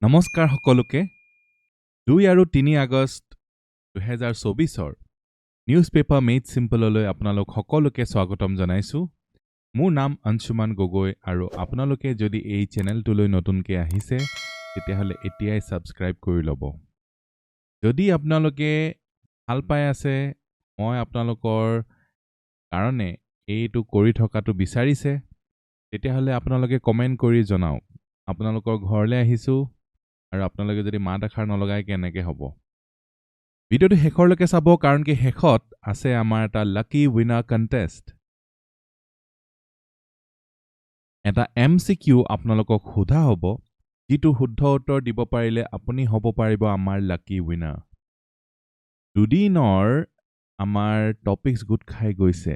নমস্কাৰ সকলোকে 2 আৰু 3 আগষ্ট 2024 নিউজ পেপাৰ মেড সিম্পললৈ আপোনালোক সকলোকে স্বাগতম জনাইছো মোৰ নাম অঞ্শুমান গগৈ আৰু আপোনালোকে যদি এই চেনেলটোলৈ নতুনকৈ আহিছে তেতিয়াহলে এতিয়াই সাবস্ক্ৰাইব কৰি ল'ব যদি আপোনালোকে ভাল পাই আছে মই আপোনালোকৰ কাৰণে এইটো কৰি থকাটো বিচাৰিছে তেতিয়াহলে আপোনালোকে কমেন্ট কৰি জনাওক আপোনালোকৰ ঘৰলৈ আহিছো আৰু আপোনালোকে যদি মাত আখাৰ নলগায় কেনেকৈ হ'ব ভিডিওটো শেষৰলৈকে চাব কাৰণ কি শেষত আছে আমাৰ এটা লাকি উইনাৰ কন্টেষ্ট এটা এমসিকিউ আপোনালোকক সোধা হ'ব যিটো শুদ্ধ উত্তৰ দিব পাৰিলে আপুনি হ'ব পাৰিব আমাৰ লাকি উইনাৰ দুদিনৰ আমাৰ টপিকছ গুড খাই গৈছে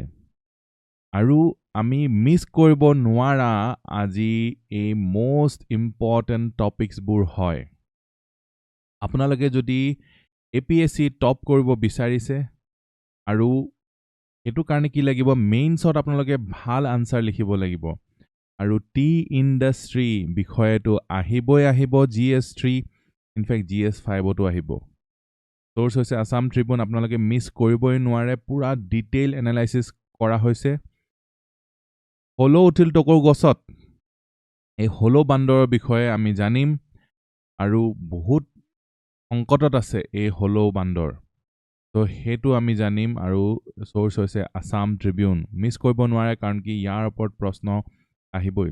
আৰু আমি মিস কৰিব নোৱাৰা আজি এই মোস্ট ইম্পৰ্টেন্ট টপিকছবোৰ হয় আপোনালোকে যদি APSC টপ কৰিব বিচাৰিছে আৰু এটো কাৰণে কি লাগিব মেইনছত আপোনালোকে ভাল আনসাৰ লিখিব লাগিব আৰু টি ইন্ডাষ্ট্ৰি বিষয়টো আহিব GS3 ইনফেক্ট GS5 তো আহিব সোৰ্স হৈছে আসাম ট্ৰিবিউন আপোনালোকে মিস কৰিবই নোৱাৰে পুৰা ডিটেইল এনালাইসিস কৰা হৈছে হলো উঠিল টকৰ গছত এই হলো বান্দৰৰ বিষয়ে আমি জানিম আৰু বহুত সংকটত আছে এই হলো বান্দৰ তো হেতু আমি জানিম আৰু সোৰ্স হৈছে আসাম ট্ৰিবিউন মিস কৰিব নোৱাৰে কাৰণ কি ইয়াৰ ওপৰত প্ৰশ্ন আহিবই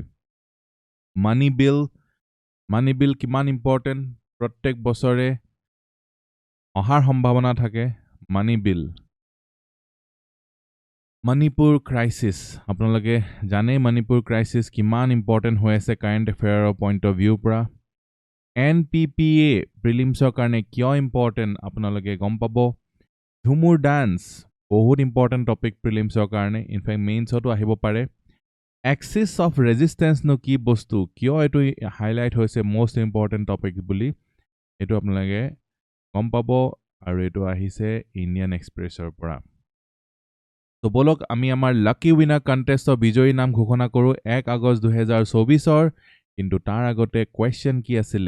মানি বিল কিমান ইম্পৰ্টেন্ট প্ৰত্যেক বছৰে অহাৰ সম্ভাৱনা থাকে মানি বিল মণিপুৰ ক্ৰাইসিস আপোনালোকে জানে মণিপুৰ ক্ৰাইসিস কিমান ইম্পৰ্টেন্ট হৈ আছে কাৰেন্ট এফেয়াৰৰ পইণ্ট অফ ভিউ পৰা NPPA প্ৰিলিমছৰ কাৰণে কিয় ইম্পৰ্টেন্ট আপোনালোকে গম পাব ঝুমুৰ ডান্স বহুত ইম্পৰ্টেন্ট টপিক প্ৰিলিমছৰ কাৰণে ইনফেক্ট মেইনছতো আহিব পাৰে এক্সিস অফ ৰেজিস্ট্যান্স নো কি বস্তু কিয় এটো হাইলাইট হৈছে মোস্ট ইম্পৰ্টেন্ট টপিক বুলি এটো আপোনালোকে গম পাব আৰু এটো আহিছে ইণ্ডিয়ান এক্সপ্ৰেছৰ পৰা তো বলক আমি আমাৰ লাকি উইনাৰ কন্টেষ্টৰ বিজয়ী নাম ঘোষণা কৰো 1 আগষ্ট 2024 কিন্তু তাৰ আগতে কোৱেশ্চন কি আছিল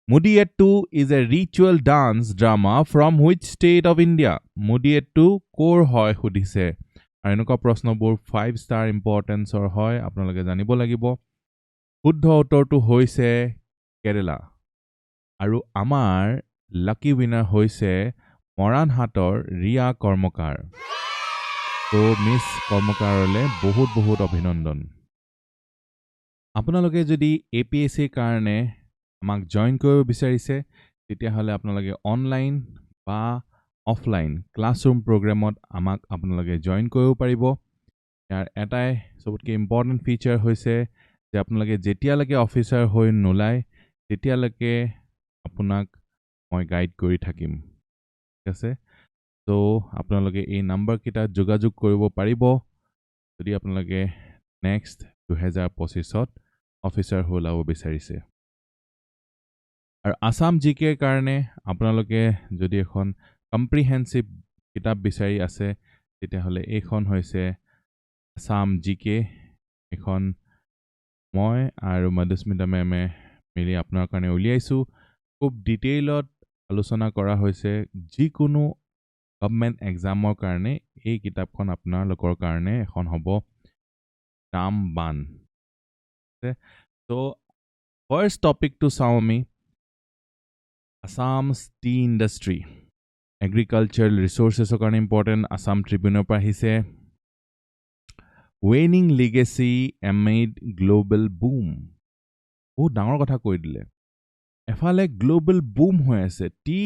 Mudiyettu is a ritual dance drama from which state of India Mudiyettu কৰ হয় সুধিছে আৰু এনেকুৱা প্ৰশ্নবোৰ 5 star ইম্পৰ্টেন্সৰ হয় আপোনালোকে জানিব লাগিব শুদ্ধ উত্তৰটো হৈছে কেৰালা আৰু আমাৰ লাকি উইনাৰ হৈছে মৰাণহাটৰ ৰিয়া কৰ্মকাৰ তো মিস কৰ্মকাৰলে বহুত অভিনন্দন আপোনালোকে যদি APSC কাৰণে আমাক জয়েন কৰিব বিচাৰিছে তেতিয়াহলে আপোনালোকে অনলাইন বা অফলাইন ক্লাছৰুম প্ৰগ্ৰামত আমাক আপোনালোকে জয়েন কৰিব পাৰিব ইয়াৰ এটাই সবতকৈ ইম্পৰ্টেন্ট ফিচাৰ হৈছে যে আপোনালোকে যেতিয়ালৈকে অফিচাৰ হৈ নোলায় তেতিয়ালৈকে আপোনাক মই গাইড কৰি থাকিম ঠিক আছে তো আপোনালোকে এই নাম্বাৰ কিটা যোগাযোগ কৰিব পাৰিব যদি আপোনালোকে নেক্সট 2025ত অফিচাৰ হোলাব বিচাৰিছে আৰু আসাম জিকে কাৰণে আপোনালোকে যদি এখন কম্প্ৰিহেনসিভ কিতাপ বিচাৰি আছে তেতিয়াহলে এইখন হৈছে আসাম জিকে এখন মই আৰু মধুস্মিতা মেমে মিলি আপোনাৰ কাৰণে উলিয়াইছো খুব ডিটেইলত আলোচনা কৰা হৈছে যিকোনো গভৰ্নমেন্ট এক্সামৰ কাৰণে এই কিতাপখন আপোনালোকৰ কাৰণে এখন হ'ব ৰামবান তো ফাৰ্স্ট টপিকটো চাওঁ আমি Assam's tea industry agricultural resources কাৰণে important Assam Tribune পৰা আহিছে waning legacy amid global boom বহুত ডাঙৰ কথা কৈ দিলে এফালে গ্লোবাল বুম হৈ আছে টি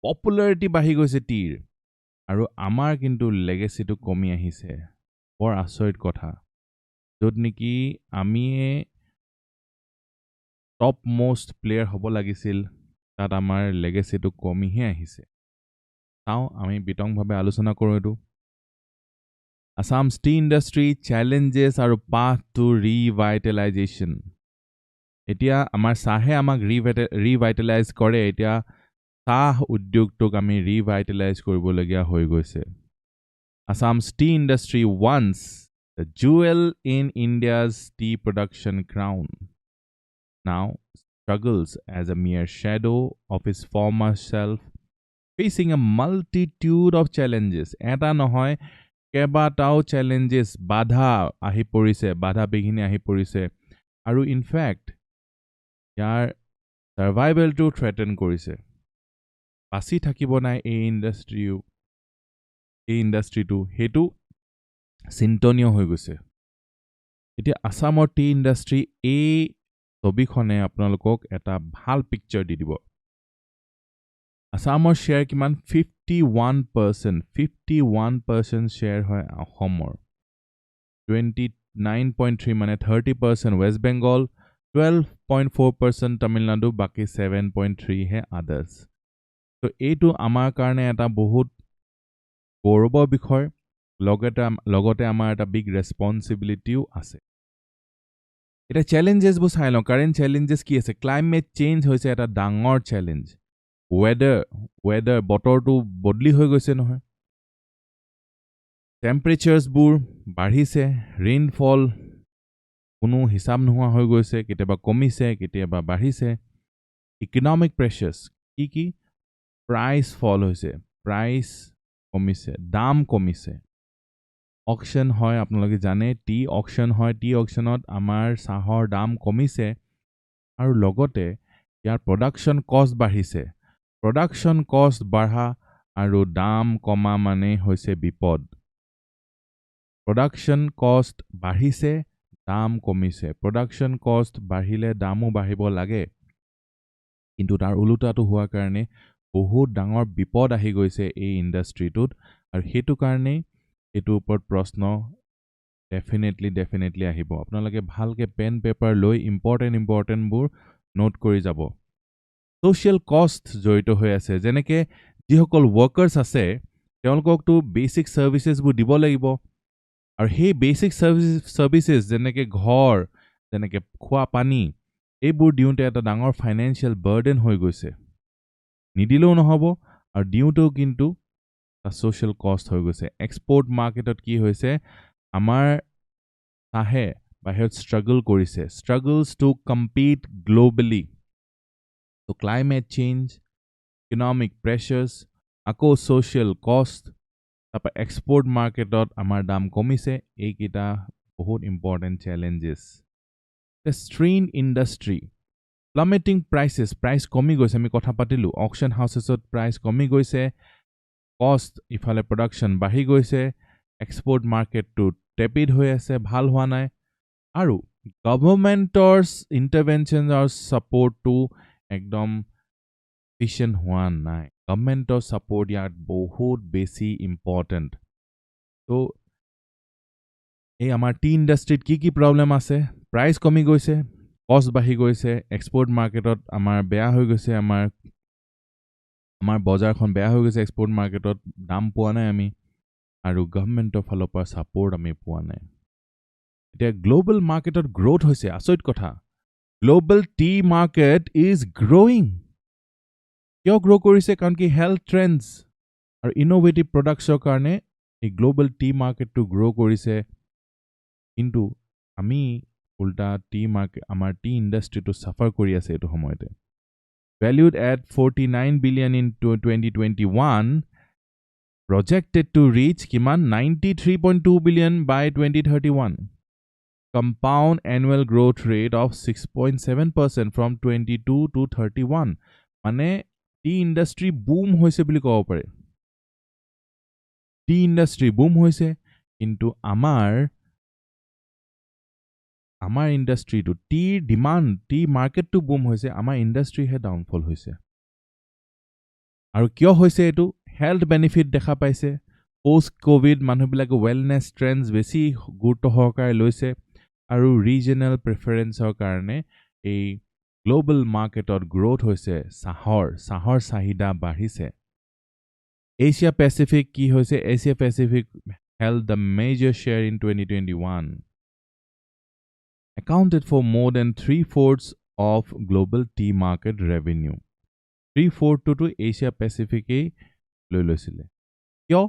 পপুলাৰিটি বাঢ়ি গৈছে টিৰ আৰু আমাৰ কিন্তু লেগেসিটো কমি আহিছে বৰ আচৰিত কথা যত নেকি আমি টপ মোস্ট প্লেয়াৰ হ'ব লাগিছিল তাত আমাৰ লেগেসিটো কমিহে আহিছে চাও আমি বিতংভাৱে আলোচনা কৰো এটো Assam's tea industry challenges আৰু path to revitalization এতিয়া আমাৰ চাহে আমাক ৰিভাইটেলাইজ কৰে এতিয়া চাহ উদ্যোগটোক আমি ৰিভাইটেলাইজ কৰিবলগীয়া হৈ গৈছে Assam's tea industry once the jewel in India's tea production crown now struggles as a mere shadow of his former self, facing a multitude of challenges. Eta নহয় কেইবাটাও challenges বাধা আহি পৰিছে, বাধা বিঘিনি আহি পৰিছে, আৰু ইনফেক্ট ইয়াৰ সাৰ্ভাইভেলটো থ্ৰেটেন কৰিছে। বাচি থাকিব নাই এই ইণ্ডাষ্ট্ৰিটো, সেইটো চিন্তনীয় হৈ গৈছে। এতিয়া আসামৰ টি ইণ্ডাষ্ট্ৰি এই ছবিখনে আপোনালোকক এটা ভাল পিকচাৰ দি দিব। আসামৰ শ্বেয়াৰ কিমান? 51% শ্বেয়াৰ হয় অসমৰ। 29.3 মানে 30% ৱেষ্ট বেংগল, 12.4% তামিলনাডু, বাকী 7.3 হে আদাৰ্ছ। তো এইটো আমাৰ কাৰণে এটা বহুত গৌৰৱৰ বিষয়, লগতে আমাৰ এটা বিগ ৰেছপনচিবিলিটিও আছে। এটা চেলেঞ্জেছবোৰ চাই লওঁ। কাৰেণ্ট চেলেঞ্জেছ কি আছে? ক্লাইমেট চেঞ্জ হৈছে এটা ডাঙৰ চেলেঞ্জ। ৱেডাৰ বতৰটো বদলি হৈ গৈছে নহয়। টেম্পাৰেচাৰ্ছবোৰ বাঢ়িছে, ৰেইনফল কোনো হিচাপ নোহোৱা হৈ গৈছে, কেতিয়াবা কমিছে, কেতিয়াবা বাঢ়িছে। ইকনমিক প্ৰেচাৰ্ছ কি? প্ৰাইচ ফল হৈছে, প্ৰাইচ কমিছে, দাম কমিছে। অকশ্যন হয়, আপোনালোকে জানে টি অকশ্যন হয়, টি অকশ্যনত আমাৰ চাহৰ দাম কমিছে, আৰু লগতে ইয়াৰ প্ৰডাকশ্যন কষ্ট বাঢ়িছে। প্ৰডাকশ্যন কষ্ট বাঢ়া আৰু দাম কমা মানে হৈছে বিপদ। প্ৰডাকশ্যন কষ্ট বাঢ়িছে, দাম কমিছে। প্ৰডাকশ্যন কষ্ট বাঢ়িলে দামো বাঢ়িব লাগে, কিন্তু তাৰ ওলোটাটো হোৱাৰ কাৰণে বহুত ডাঙৰ বিপদ আহি গৈছে এই ইণ্ডাষ্ট্ৰিটোত, আৰু সেইটো কাৰণেই এইটোৰ ওপৰত প্ৰশ্ন ডেফিনেটলি আহিব। আপোনালোকে ভালকৈ পেন পেপাৰ লৈ ইম্পৰ্টেণ্টবোৰ নোট কৰি যাব। ছ'চিয়েল কষ্ট জড়িত হৈ আছে, যেনেকৈ যিসকল ৱৰ্কাৰ্ছ আছে তেওঁলোককতো বেচিক ছাৰ্ভিচেছবোৰ দিব লাগিব, আৰু সেই বেচিক ছাৰ্ভিচেছ যেনেকৈ ঘৰ, যেনেকৈ খোৱা পানী, এইবোৰ দিওঁতে এটা ডাঙৰ ফাইনেন্সিয়েল বাৰ্ডেন হৈ গৈছে। নিদিলেও নহ'ব, আৰু দিওঁতেও কিন্তু এটা ছ'চিয়েল কষ্ট হৈ গৈছে। এক্সপৰ্ট মাৰ্কেটত কি হৈছে? আমাৰ চাহে বাহিৰত ষ্ট্ৰাগল কৰিছে, ষ্ট্ৰাগলছ টু কম্পিট গ্ল'বেলি। তো ক্লাইমেট চেঞ্জ, ইকনমিক প্ৰেচাৰ্ছ, আকৌ ছ'চিয়েল কষ্ট, তাৰপৰা এক্সপৰ্ট মাৰ্কেটত আমাৰ দাম কমিছে। এইকেইটা বহুত important challenges. Strain industry, plummeting price কমি গৈছে, আমি কথা পাতিলোঁ। অকশ্যন হাউচেছত প্ৰাইচ কমি গৈছে, কষ্ট ইফালে প্ৰডাকশ্যন বাঢ়ি গৈছে, এক্সপৰ্ট মাৰ্কেটটো টেপিড হৈ আছে, ভাল হোৱা নাই, আৰু গভৰ্ণমেণ্টৰ ইণ্টাৰভেনশ্যন আৰু ছাপৰ্টটো একদম এফিচিয়েণ্ট হোৱা নাই। গভৰ্ণমেণ্টৰ ছাপৰ্ট ইয়াত বহুত বেছি ইম্পৰ্টেণ্ট। তো এই আমাৰ টি ইণ্ডাষ্ট্ৰিত কি প্ৰব্লেম আছে? প্ৰাইচ কমি গৈছে, কষ্ট বাঢ়ি গৈছে, এক্সপৰ্ট মাৰ্কেটত আমাৰ বেয়া হৈ গৈছে, আমাৰ বজাৰখন বেয়া হৈ গৈছে, এক্সপৰ্ট মাৰ্কেটত দাম পোৱা নাই আমি, আৰু গভৰ্ণমেণ্টৰ ফালৰ পৰা ছাপৰ্ট আমি পোৱা নাই। এতিয়া গ্ল'বেল মাৰ্কেটত গ্ৰ'থ হৈছে, আচৰিত কথা। Global T market is growing. কিয় গ্ৰ' কৰিছে? কাৰণ কি হেল্থ ট্ৰেণ্ডছ আৰু ইন'ভেটিভ প্ৰডাক্টছৰ কাৰণে এই গ্ল'বেল টি মাৰ্কেটটো গ্ৰ' কৰিছে। কিন্তু আমি উল্টা আমাৰ টি ইণ্ডাষ্ট্ৰিটো ছাফাৰ কৰি আছে এইটো সময়তে। Valued at $49 billion in 2021, projected to reach কিমান? $93.2 billion by 2031. Compound annual growth rate of 6.7% from 22 to 31. মানে টি ইণ্ডাষ্ট্ৰি বুম হৈছে বুলি ক'ব পাৰে। টি ইণ্ডাষ্ট্ৰি বুম হৈছে, কিন্তু আমাৰ ইণ্ডাষ্ট্ৰিটো টি মাৰ্কেটটো বুম হৈছে, আমাৰ ইণ্ডাষ্ট্ৰিহে ডাউনফল হৈছে। আৰু কিয় হৈছে এইটো? হেল্থ বেনিফিট দেখা পাইছে। পষ্ট ক'ভিড মানুহবিলাকে ৱেলনেছ ট্ৰেণ্ডছ বেছি গুৰুত্ব সহকাৰে লৈছে, আৰু ৰিজনেল প্ৰিফাৰেঞ্চৰ কাৰণে এই গ্ল'বেল মাৰ্কেটত গ্ৰ'থ হৈছে। চাহৰ চাহিদা বাঢ়িছে। এছিয়া পেচিফিক কি হৈছে? Asia Pacific held the major share in 2021. Accounted for more than 3/4 of global tea market revenue. 3/4 to Asia Pacific লৈ লৈছিলে। কিয়?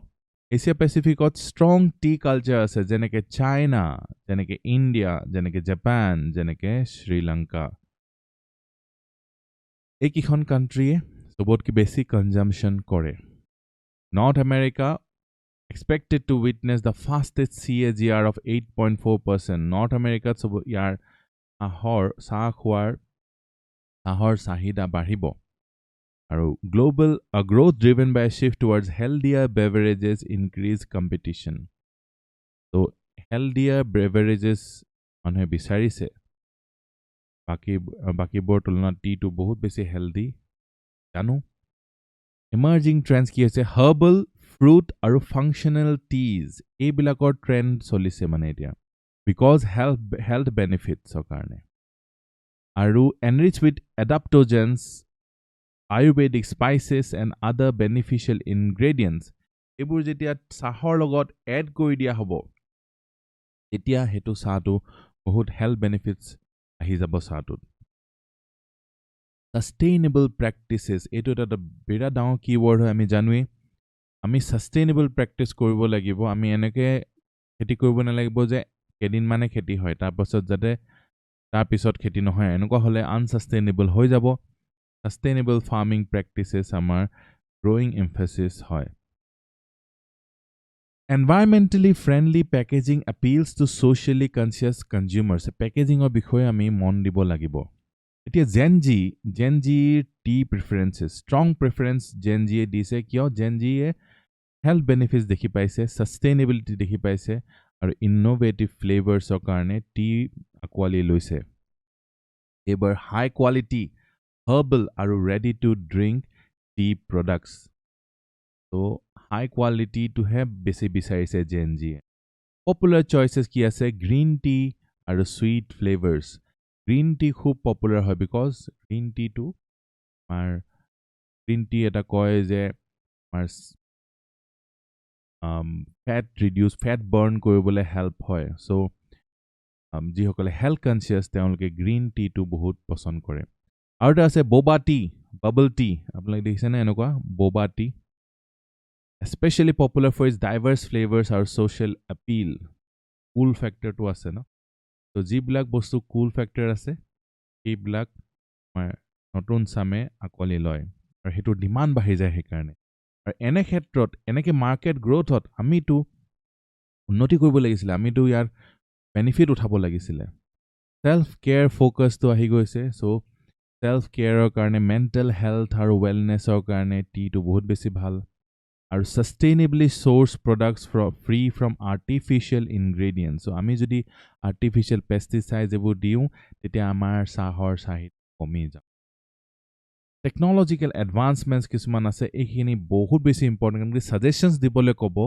এছিয়া পেচিফিকত ষ্ট্ৰং টি কালচাৰ আছে, যেনেকৈ চাইনা, যেনেকৈ ইণ্ডিয়া, যেনেকৈ জাপান, যেনেকৈ শ্ৰীলংকা। এইকেইখন কাণ্ট্ৰিয়ে চবতকৈ বেছি কনজাম্পশ্যন কৰে north America expected to witness the fastest CAGR of 8.4%. North America so ইয়াৰ চাহৰ চাহিদা বাঢ়িব আৰু global growth driven by a shift towards healthier beverages increase competition. So healthier beverages মানুহে বিচাৰিছে বাকিবোৰ তুলনাত টিটো বহুত বেছি হেলদি জানো emerging trends কি হৈছে herbal fruit আৰু functional teas এইবিলাকৰ ট্ৰেন্ড চলিছে মানে এতিয়া because health benefits কাৰণে আৰু enriched with adaptogens ayurvedic spices and other beneficial ingredients এইবোৰ যেতিয়া চাহৰ লগত এড কৰি দিয়া হ'ব তেতিয়া হেতু চাহটো বহুত হেল্থ বেনিফিটস আহি যাব চাহটোত sustainable practices এইটো এটা বিৰাট ডাঙৰ কিৱৰ্ড হয় আমি জানোৱেই আমি সাস্টেইনেবল প্ৰেক্টিস কৰিব লাগিব আমি এনেকে খেতি কৰিব নালাগিব যে কেদিন মানে খেতি হয় তাৰ পিছত খেতি নহয় এনেকুৱা হলে আনসাস্টেইনেবল হৈ যাব সাস্টেইনেবল ফাৰ্মিং প্ৰেক্টিসেস আমাৰ গ্ৰোইং এমফাসিস হয় environmentally friendly packaging appeals to socially conscious consumers packaging or বিষয়ে আমি মন দিব লাগিব এতিয়া Gen Z tea preferences strong preference Gen Z দিছে কিয় Gen Z health benefits দেখি পাইছে sustainability দেখি পাইছে আৰু innovative flavors কাৰণে টি আকোৱালি লৈছে এবাৰ high quality herbal আৰু ready to drink tea products so high quality to have বেছি বিচাৰিছে Gen Z popular choices কি আছে green tea আৰু sweet flavors green tea খুব popular হয় because green tea to green tea এটা কয় যে আমাৰ fat burn কৰিবলৈ help হয় so যিসকলে health conscious তেওঁলোকে green tea টো বহুত পছন্দ কৰে আৰু এটা আছে boba tea bubble tea আপোনালোকে দেখিছেনে এনেকুৱা boba tea especially popular for its diverse flavors আৰু social appeal cool factor টো আছে ন so যিবিলাক বস্তু cool factor আছে এইবিলাক নতুন চামে আকলি লয় আৰু হেতু ডিমান্ড বাঢ়ি যায় সেইকাৰণে আৰু এনে ক্ষেত্ৰত এনেকে মাৰ্কেট গ্ৰোথত আমিটো উন্নতি কৰিব লাগিছিল আমিটো ইয়াৰ বেনিফিট উঠাব লাগিছিল সেলফ কেয়াৰ ফোকাসটো আহি গৈছে সো সেলফ কেয়াৰৰ কাৰণে মেন্টাল হেলথ আৰু ওয়েলনেছৰ কাৰণে টিটো বহুত বেছি ভাল আৰু সাস্টেইনেবলি সোৰ্স প্ৰোডাক্টস ফ্ৰি ফ্ৰম আৰ্টিফিশিয়াল ইনগ্ৰেডিয়েন্টস সো আমি যদি আৰ্টিফিশিয়াল পেস্টিসাইডস এবোৰ দিও তেতিয়া আমাৰ চাহৰ চাহিদা কমি যায় টেকনলজিক্যাল এডভান্সমেন্টস কিছুমান আছে এইখিনি বহুত বেছি ইম্পৰ্টেন্ট কাৰণ সাজেশনস দিবলৈ ক'ব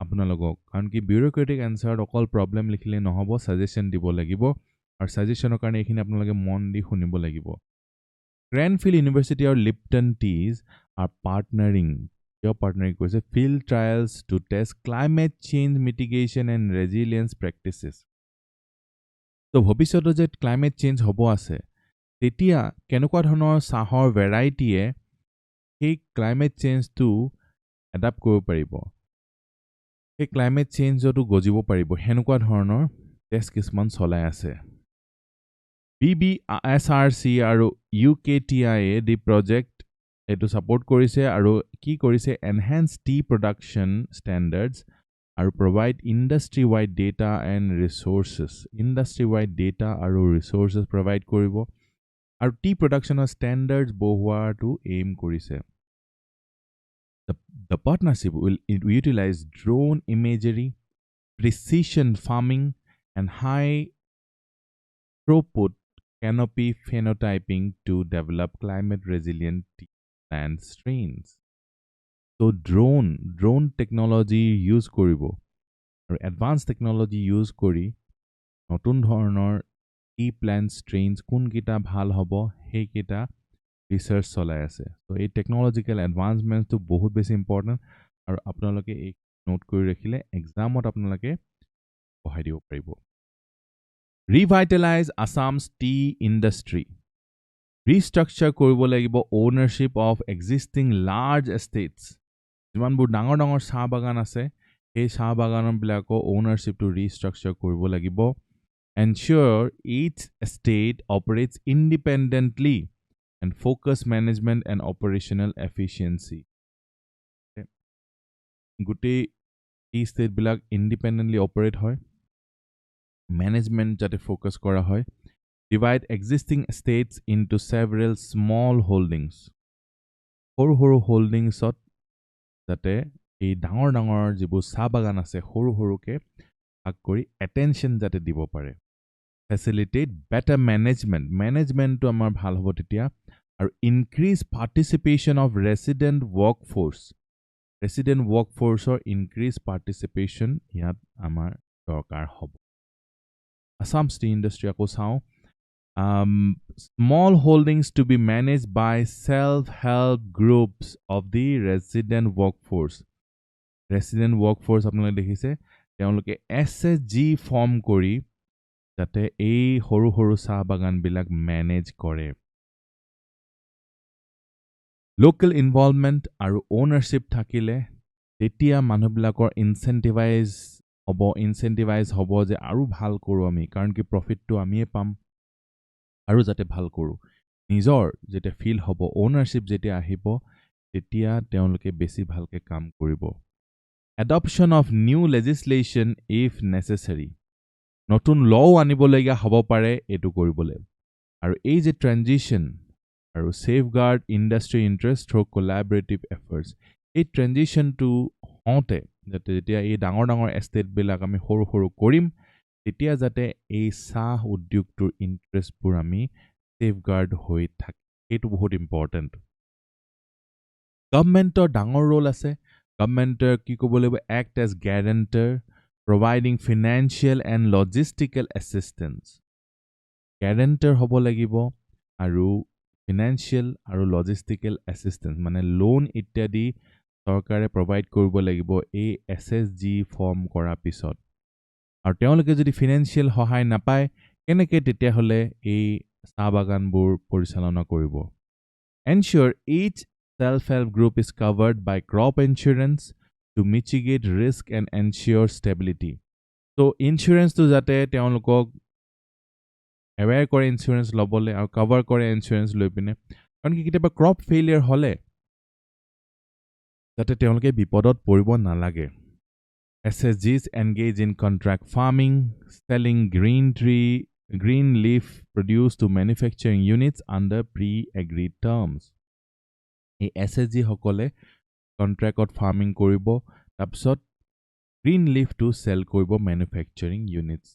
আপোনালোকক কাৰণ কি বিউৰোক্ৰেটিক এনসাৰত অকল প্ৰবলেম লিখিলে নহব সাজেশন দিব লাগিব আৰু সাজেশনৰ কাৰণে এইখিনি আপোনালোকে মন দি শুনিব লাগিব গ্ৰেনফিল্ড ইউনিভাৰ্সিটি আৰু লিপটন টিজ are partnering কৰিছে field trials to test climate change mitigation and resilience practices তো ভৱিষ্যতে যে climate change হ'ব আছে তেতিয়া কেনেকুৱা ধৰণৰ চাহৰ ভেৰাইটিয়ে সেই ক্লাইমেট চেঞ্জটো এডাপ্ট কৰিব পাৰিব সেই ক্লাইমেট চেঞ্জটো গজিব পাৰিব হেনেকুৱা ধৰণৰ টেষ্ট কিছুমান চলাই আছে BBSRC আৰু UKTI দি প্ৰজেক্ট এটো সাপোৰ্ট কৰিছে আৰু কি কৰিছে এনহান্স টি প্ৰডাকশন ষ্টেণ্ডাৰ্ডছ আৰু provide industry wide data and resources industry wide data আৰু ৰিসোৰ্সেস প্ৰভাইড কৰিব আৰু টি প্ৰডাকশনৰ ষ্টেণ্ডাৰ্ডছ বহুৱাটো এইম কৰিছে The partnership will utilize drone imagery, precision farming, and high throughput canopy phenotyping to develop climate resilient tea plant strains. So drone technology use কৰিব আৰু advanced technology use কৰি নতুন ধৰণৰ tea plant strains কোন কিটা ভাল হ'ব সেই কিটা ৰিসাৰ্চ চলাই আছে তো এই টেকনলজিক্যাল এডভান্সমেন্টস তো বহুত বেছি ইম্পৰ্টেন্ট আৰু আপোনালোকে এই নোট কৰি ৰাখিলে এক্সামত আপোনালোকে পঢ়াই দিব পাৰিব ৰিভাইটেলাইজ আসামছ টি ইন্ডাষ্ট্ৰি ৰিষ্ট্ৰাকচাৰ কৰিব লাগিব ওনাৰশিপ অফ এক্সিষ্টিং লাৰ্জ এষ্টেটছ যিমানবোৰ ডাঙৰ ডাঙৰ চাহ বাগান আছে সেই চাহ বাগানবিলাকৰ ওনাৰশিপটো ৰিষ্ট্ৰাকচাৰ কৰিব লাগিব ensure each state operates independently and focus management and operational efficiency. গোটেই এই ষ্টেটবিলাক ইণ্ডিপেণ্ডেণ্টলি অপাৰেট হয়, মেনেজমেণ্ট যাতে ফ'কাছ কৰা হয়, divide existing states into several small holdings, সৰু সৰু হোল্ডিংছত যাতে এই ডাঙৰ ডাঙৰ যিবোৰ চাহ বাগান আছে সৰু সৰুকৈ ভাগ কৰি এটেনশ্যন যাতে দিব পাৰে। ফেচিলিটেট বেটাৰ মেনেজমেণ্টটো আমাৰ ভাল হ'ব তেতিয়া, আৰু ইনক্ৰিজ পাৰ্টিচিপেশ্যন অফ ৰেচিডেণ্ট ৱৰ্কফ'ৰ্চৰ ইনক্ৰিজ পাৰ্টিচিপেশ্যন ইয়াত আমাৰ দৰকাৰ হ'ব। আছাম ষ্টীল ইণ্ডাষ্ট্ৰী আকৌ চাওঁ, small holdings to be managed by self-help groups of the resident workforce আপোনালোকে দেখিছে, তেওঁলোকে SHG ফৰ্ম কৰি যাতে এই সৰু সৰু চাহ বাগানবিলাক মেনেজ কৰে। লোকেল ইনভলভমেণ্ট আৰু অ'নাৰশ্বিপ থাকিলে তেতিয়া মানুহবিলাকৰ ইনচেণ্টিভাইজ হ'ব যে আৰু ভাল কৰোঁ আমি, কাৰণ কি প্ৰফিটটো আমিয়ে পাম আৰু যাতে ভাল কৰোঁ। নিজৰ যেতিয়া ফিল হ'ব, অ'নাৰশ্বিপ যেতিয়া আহিব, তেতিয়া তেওঁলোকে বেছি ভালকৈ কাম কৰিব। Adoption of new legislation if necessary, নতুন লও আনিবলগীয়া হ'ব পাৰে এইটো কৰিবলৈ। আৰু এই যে ট্ৰেনজিশ্যন আৰু safeguard industry interest through collaborative efforts, এই ট্ৰেনজিশ্যনটো হওঁতে যাতে যেতিয়া এই ডাঙৰ ডাঙৰ এষ্টেটবিলাক আমি সৰু সৰু কৰিম, তেতিয়া যাতে এই চাহ উদ্যোগটোৰ ইণ্টাৰেষ্টবোৰ আমি ছেফগাৰ্ড হৈ থাকে, সেইটো বহুত ইম্পৰ্টেণ্ট। গভৰ্ণমেণ্টৰ ডাঙৰ ৰোল আছে। গভৰ্ণমেণ্টৰ কি ক'ব লাগিব, act as guarantor providing financial and logistical assistance, guarantor হ'ব লাগিব, আৰু ফিনেন্সিয়েল আৰু লজিষ্টিকেল এছিষ্টেঞ্চ মানে লোন ইত্যাদি চৰকাৰে প্ৰভাইড কৰিব লাগিব এই SHG ফৰ্ম কৰাৰ পিছত। আৰু তেওঁলোকে যদি ফিনেন্সিয়েল সহায় নাপায়, কেনেকৈ তেতিয়াহ'লে এই চাহ বাগানবোৰ পৰিচালনা কৰিব। এনচিয়ৰ ইচ self-help group is covered by crop insurance to mitigate risk and ensure stability. So insurance to jate teonlokok aware kore insurance lobole aru cover kore insurance loi pine, karon ki kitaba crop failure hole jate teonloke bipodot poribo nalage. SHGs engage in contract farming, selling green leaf produce to manufacturing units under pre-agreed terms. এই SHG সকলে কণ্ট্ৰেক্টত farming কৰিব, তাৰপিছত green লিফটো cell কৰিব manufacturing units.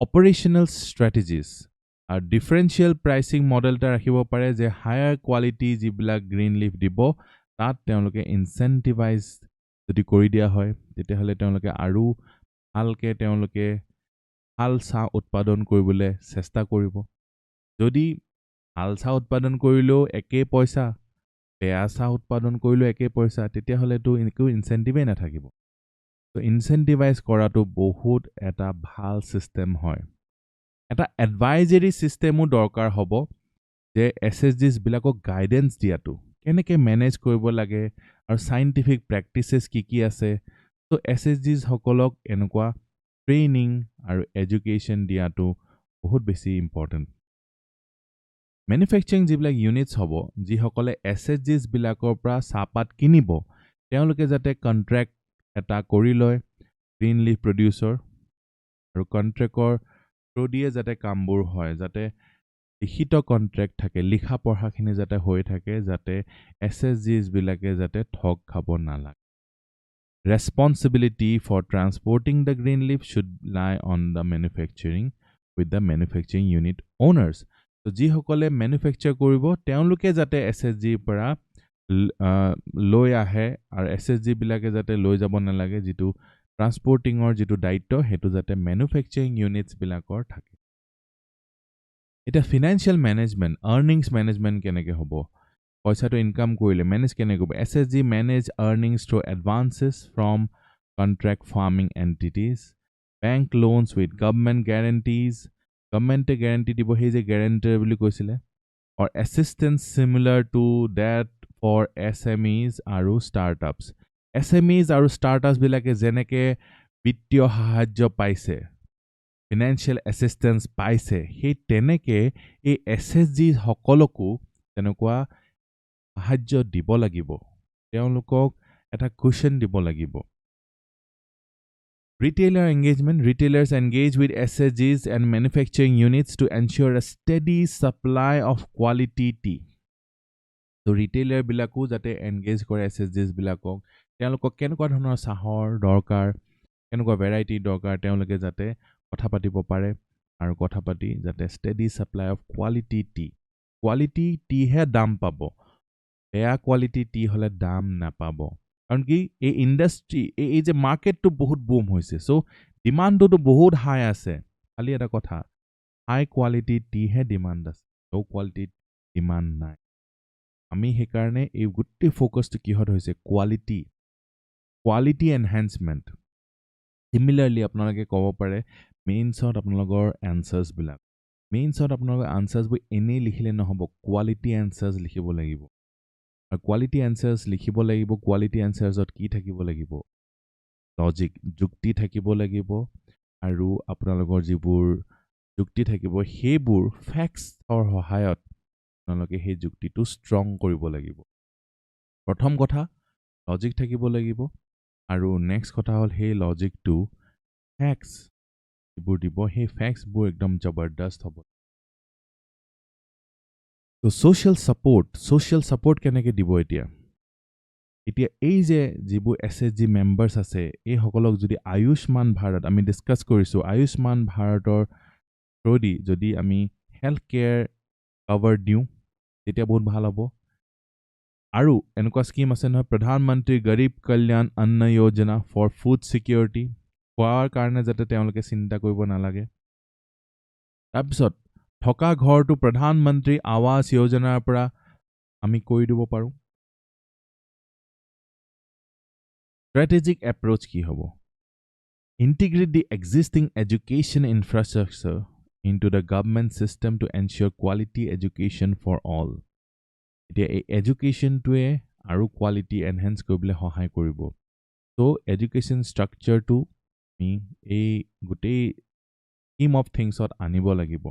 Operational strategies আৰু ডিফাৰেঞ্চিয়েল pricing model এটা ৰাখিব পাৰে, যে হায়াৰ কোৱালিটি যিবিলাক গ্ৰীণ লিফ দিব তাত তেওঁলোকে ইনচেণ্টিভাইজ যদি কৰি দিয়া হয়, তেতিয়াহ'লে তেওঁলোকে আৰু ভালকৈ তেওঁলোকে ভাল চাহ উৎপাদন কৰিবলৈ চেষ্টা কৰিব। যদি ভাল চাহ উৎপাদন কৰিলেও একে পইচা, বেয়া চাহ উৎপাদন কৰিলেও একে পইচা, তেতিয়াহ'লেতো একো ইনচেণ্টিভেই নাথাকিব। তো ইনচেণ্টিভাইজ কৰাটো বহুত এটা ভাল ছিষ্টেম হয়। এটা এডভাইজেৰী ছিষ্টেমো দৰকাৰ হ'ব, যে SHGছবিলাকক গাইডেঞ্চ দিয়াটো, কেনেকৈ মেনেজ কৰিব লাগে আৰু চাইণ্টিফিক প্ৰেক্টিচেছ কি কি আছে। তো SHGছসকলক এনেকুৱা ট্ৰেইনিং আৰু এডুকেশ্যন দিয়াটো বহুত বেছি ইম্পৰ্টেণ্ট। মেনুফেকচাৰিং যিবিলাক ইউনিটছ হ'ব, যিসকলে SHGছবিলাকৰ পৰা চাহপাত কিনিব, তেওঁলোকে যাতে কণ্ট্ৰেক্ট এটা কৰি লয় গ্ৰীণ লিফ প্ৰডিউচৰ, আৰু কণ্ট্ৰেক্টৰ থ্ৰু দিয়ে যাতে কামবোৰ হয়, যাতে লিখিত কণ্ট্ৰেক্ট থাকে, লিখা পঢ়াখিনি যাতে হৈ থাকে, যাতে SHGছবিলাকে যাতে ঠগ খাব নালাগে। Responsibility for transporting the green leaf should lie on the manufacturing with the manufacturing unit owners. তো যিসকলে মেনুফেকচাৰ কৰিব, তেওঁলোকে যাতে SHGৰ পৰা লৈ আহে, আৰু SHGবিলাকে যাতে লৈ যাব নালাগে, যিটো ট্ৰান্সপৰ্টিঙৰ যিটো দায়িত্ব সেইটো যাতে মেনুফেকচাৰিং ইউনিটছবিলাকৰ থাকে। এতিয়া ফিনান্সিয়েল মেনেজমেণ্ট, আৰ্নিংছ মেনেজমেণ্ট কেনেকৈ হ'ব, পইচাটো ইনকাম কৰিলে মেনেজ কেনেকৈ কৰিব। SHG manage earnings through advances from contract farming entities, bank loans with government guarantees, গভৰ্ণমেণ্টে গেৰেণ্টি দিব, সেই যে গেৰেণ্টাৰ বুলি কৈছিলে, or assistance similar to date for SMEs আৰু ষ্টাৰ্টআপছ। SMEs আৰু ষ্টাৰ্টআপছবিলাকে যেনেকৈ বিত্তীয় সাহায্য পাইছে, ফিনান্সিয়েল এছিষ্টেন্স পাইছে সেই তেনেকে এই SHG সকলকো তেনেকুৱা সাহায্য দিব লাগিব তেওঁলোকক এটা কুশন দিব লাগিব Retailer engagement. Retailers engage with SHGs and manufacturing units to ensure a steady supply of quality tea. So retailer বিলাকো যাতে engage কৰে SHGs বিলাকক তেওঁলোকক কেনেকুৱা ধৰণৰ চাহৰ দৰকাৰ কেনেকুৱা ভেৰাইটি দৰকাৰ তেওঁলোকে যাতে কথা পাতিব পাৰে আৰু কথা পাতি যাতে steady supply of quality tea. Quality tea হে দাম পাব বেয়া কোৱালিটি টি হলে দাম নাপাব কাৰণ কি এই ইন্ডাষ্ট্ৰি এই যে মাৰ্কেটটো বহুত বুম হৈছে সো ডিমান্ডটো বহুত হাই আছে খালি এটা কথা হাই কোৱালিটি টি হে ডিমান্ড আছে লো কোৱালিটি ডিমান্ড নাই আমি হে কাৰণে এই গুটি ফোকাসটো কিহত হৈছে কোৱালিটি এনহান্সমেন্ট সিমিলাৰলি আপোনালোকে ক'ব পাৰে মেইনছত আপোনালোকৰ এনসাৰ্স বিলাক মেইনছত আপোনালোকৰ আনসাৰ্স বই এনেই লিখিলে নহব কোৱালিটি এনসাৰ্স লিখিব লাগিব আৰু কোৱালিটি এনসাৰ্স লিখিব লাগিব কোৱালিটি এনসাৰ্সত কি থাকিব লাগিব লজিক যুক্তি থাকিব লাগিব আৰু আপোনালোকৰ যিবোৰ যুক্তি থাকিব সেইবোৰ ফ্যাক্টছৰ সহায়ত আপোনালোকে সেই যুক্তিটো ষ্ট্ৰং কৰিব লাগিব প্ৰথম কথা লজিক থাকিব লাগিব আৰু নেক্সট কথা হ'ল সেই লজিকটো ফ্যাক্টছ যিবোৰ দিব সেই ফ্যাক্টছবোৰ একদম জবৰদস্ত হ'ব তো social support কেনেকৈ দিব এতিয়া এই যে যিবোৰ SHG মেম্বাৰ্স আছে এই সকলক যদি আয়ুষ্মান ভাৰত আমি ডিসকাস কৰিছো আয়ুষ্মান ভাৰতৰ থ্ৰুদি যদি আমি হেল্থ কেয়াৰ কভাৰ দিও তেতিয়া বহুত ভাল হ'ব আৰু এনেকুৱা স্কিম আছে নহয় প্ৰধানমন্ত্ৰী গৰীব কল্যাণ অন্ন যোজনা ফৰ ফুড সিকিউৰিটি খোৱাৰ কাৰণে যাতে তেওঁলোকে চিন্তা কৰিব নালাগে তাৰপিছত থকা ঘৰটো প্ৰধানমন্ত্ৰী আৱাস যোজনাৰ পৰা আমি কৰি দিব পাৰো Strategic approach কি হ'ব Integrate the existing education infrastructure into the government system to ensure quality education for all. এতিয়া এই এডুকেশনটোৱে আৰু কোৱালিটি এনহান্স কৰিবলৈ সহায় কৰিব so education structure-টো আমি এই গোটেই scheme of things-ত আনিব লাগিব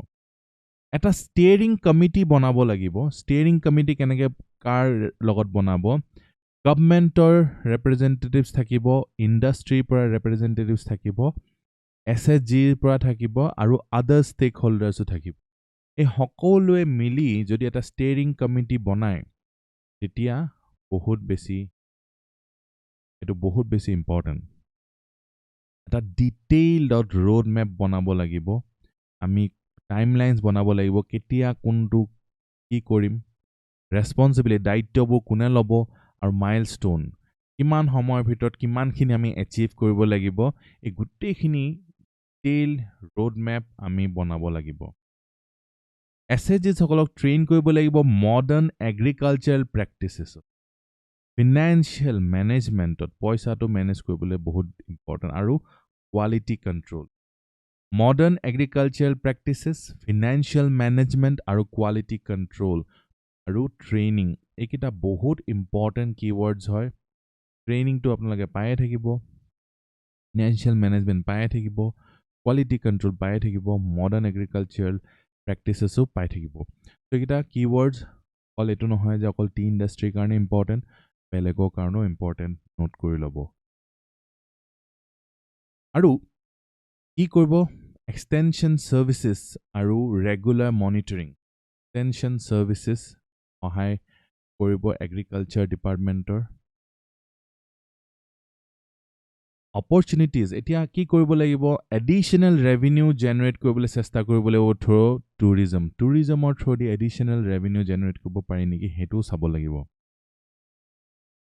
এটা steering committee বনাব লাগিব steering committee কেনেকৈ কাৰ লগত বনাব গভৰ্ণমেণ্টৰ ৰিপ্ৰেজেন্টেটিভছ থাকিব ইন্ডাষ্ট্ৰিৰ পৰা ৰিপ্ৰেজেন্টেটিভছ থাকিব SHGৰ পৰা থাকিব আৰু আদাৰ ষ্টেক হোল্ডাৰ্ছও থাকিব এই সকলোৱে মিলি যদি এটা ষ্টেৰিং কমিটি বনায় তেতিয়া বহুত বেছি ইম্পৰ্টেন্ট এটা ডিটেইলড ৰোড মেপ বনাব লাগিব আমি টাইমলাইনছ বনাব লাগিব কেতিয়া কোনটো কি কৰিম ৰেসপন্সিবিলিটি দায়িত্ববোৰ কোনে ল'ব আৰু মাইলস্টোন কিমান সময়ৰ ভিতৰত কিমানখিনি আমি এচিভ কৰিব লাগিব এই গুটেইখিনি ডিটেইল ৰোড মেপ আমি বনাব লাগিব SHGs সকলক ট্ৰেইন কৰিব লাগিব মডাৰ্ন এগ্ৰিকালচাৰাল প্ৰেক্টিসেছ ফিনান্সিয়েল মেনেজমেন্টত পইচাটো মেনেজ কৰিবলৈ বহুত ইম্পৰ্টেন্ট আৰু quality control modern agricultural practices financial management আৰু কোৱালিটি কন্ট্ৰোল আৰু ট্ৰেইনিং এইকেইটা বহুত ইম্পৰ্টেন্ট কিৱৰ্ডছ হয় ট্ৰেইনিংটো আপোনালোকে পায়ে থাকিব ফিনান্সিয়েল মেনেজমেন্ট পায়ে থাকিব কোৱালিটি কন্ট্ৰোল পায়ে থাকিব মডাৰ্ন এগ্ৰিকালচাৰাল প্ৰেক্টিসেছো পাই থাকিব তো এইকেইটা কিৱৰ্ডছ অকল এইটো নহয় যে অকল টি ইণ্ডাষ্ট্ৰীৰ কাৰণে ইম্পৰ্টেন্ট বেলেগৰ কাৰণেও ইম্পৰ্টেন্ট নোট কৰি ল'ব আৰু কি কৰিব এক্সটেনশ্যন সাৰ্ভিসেছ আৰু ৰেগুলাৰ মনিটৰিং এক্সটেনশ্যন সাৰ্ভিসেছ সহায় কৰিব এগ্ৰিকালচাৰ ডিপাৰ্টমেন্টৰ opportunities এতিয়া কি কৰিব লাগিব এডিশনাল ৰেভিনিউ জেনাৰেট কৰিবলৈ চেষ্টা কৰিব লাগিব থ্ৰু টুৰিজমৰ থ্ৰুদি এডিশনাল ৰেভিনিউ জেনাৰেট কৰিব পাৰি নেকি হেতু চাব লাগিব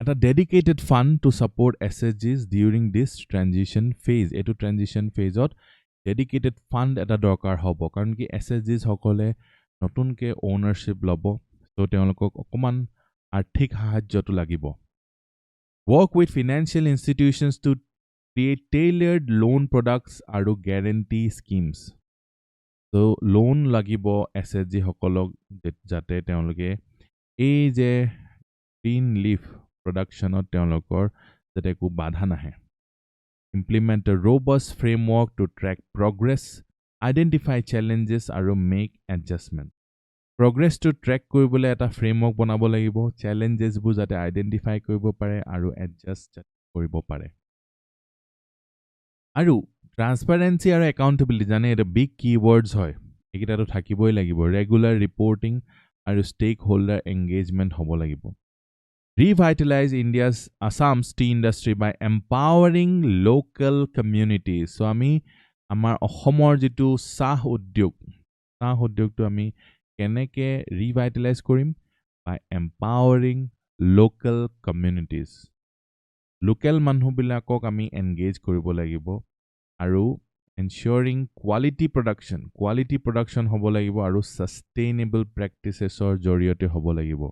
এটা dedicated fund to support SHGs during this transition phase এটো ট্ৰানজিশন ফেজত ডেডিকেটেড ফান্ড এটা দৰকাৰ হ'ব কাৰণ কি SHGs সকলে নতুনকে ওনাৰশিপ ল'ব তো তেওঁলোকক অকমান আৰ্থিক সাহায্যটো লাগিব work with financial institutions to create tailored loan products আৰু guarantee schemes so loan লাগিব SHG সকলক যাতে তেওঁলোকে এই যে green leaf productionত তেওঁলোকৰ যাতে একো বাধা নাহে implement a robust framework to track progress identify challenges আৰু make adjustment. Progress to track কৰিবলৈ এটা framework বনাব লাগিব, challenges বোৰ যাতে identify কৰিব পাৰে আৰু adjust কৰিব পাৰে. আৰু transparency আৰু accountability জানে এটা big keywords হয়, এইকেইটাটো থাকিবই লাগিব, regular reporting আৰু stakeholder engagement হ'ব লাগিব. Revitalize India's Assam's tea industry by empowering local communities. So আমি আমাৰ অসমৰ যিটো চাহ উদ্যোগটো আমি কেনেকে revitalize কৰিম? By empowering local communities. Local মানুহবিলাকক আমি engage কৰিব লাগিব আৰু ensuring quality production হ'ব লাগিব আৰু sustainable practicesৰ জৰিয়তে হ'ব লাগিব.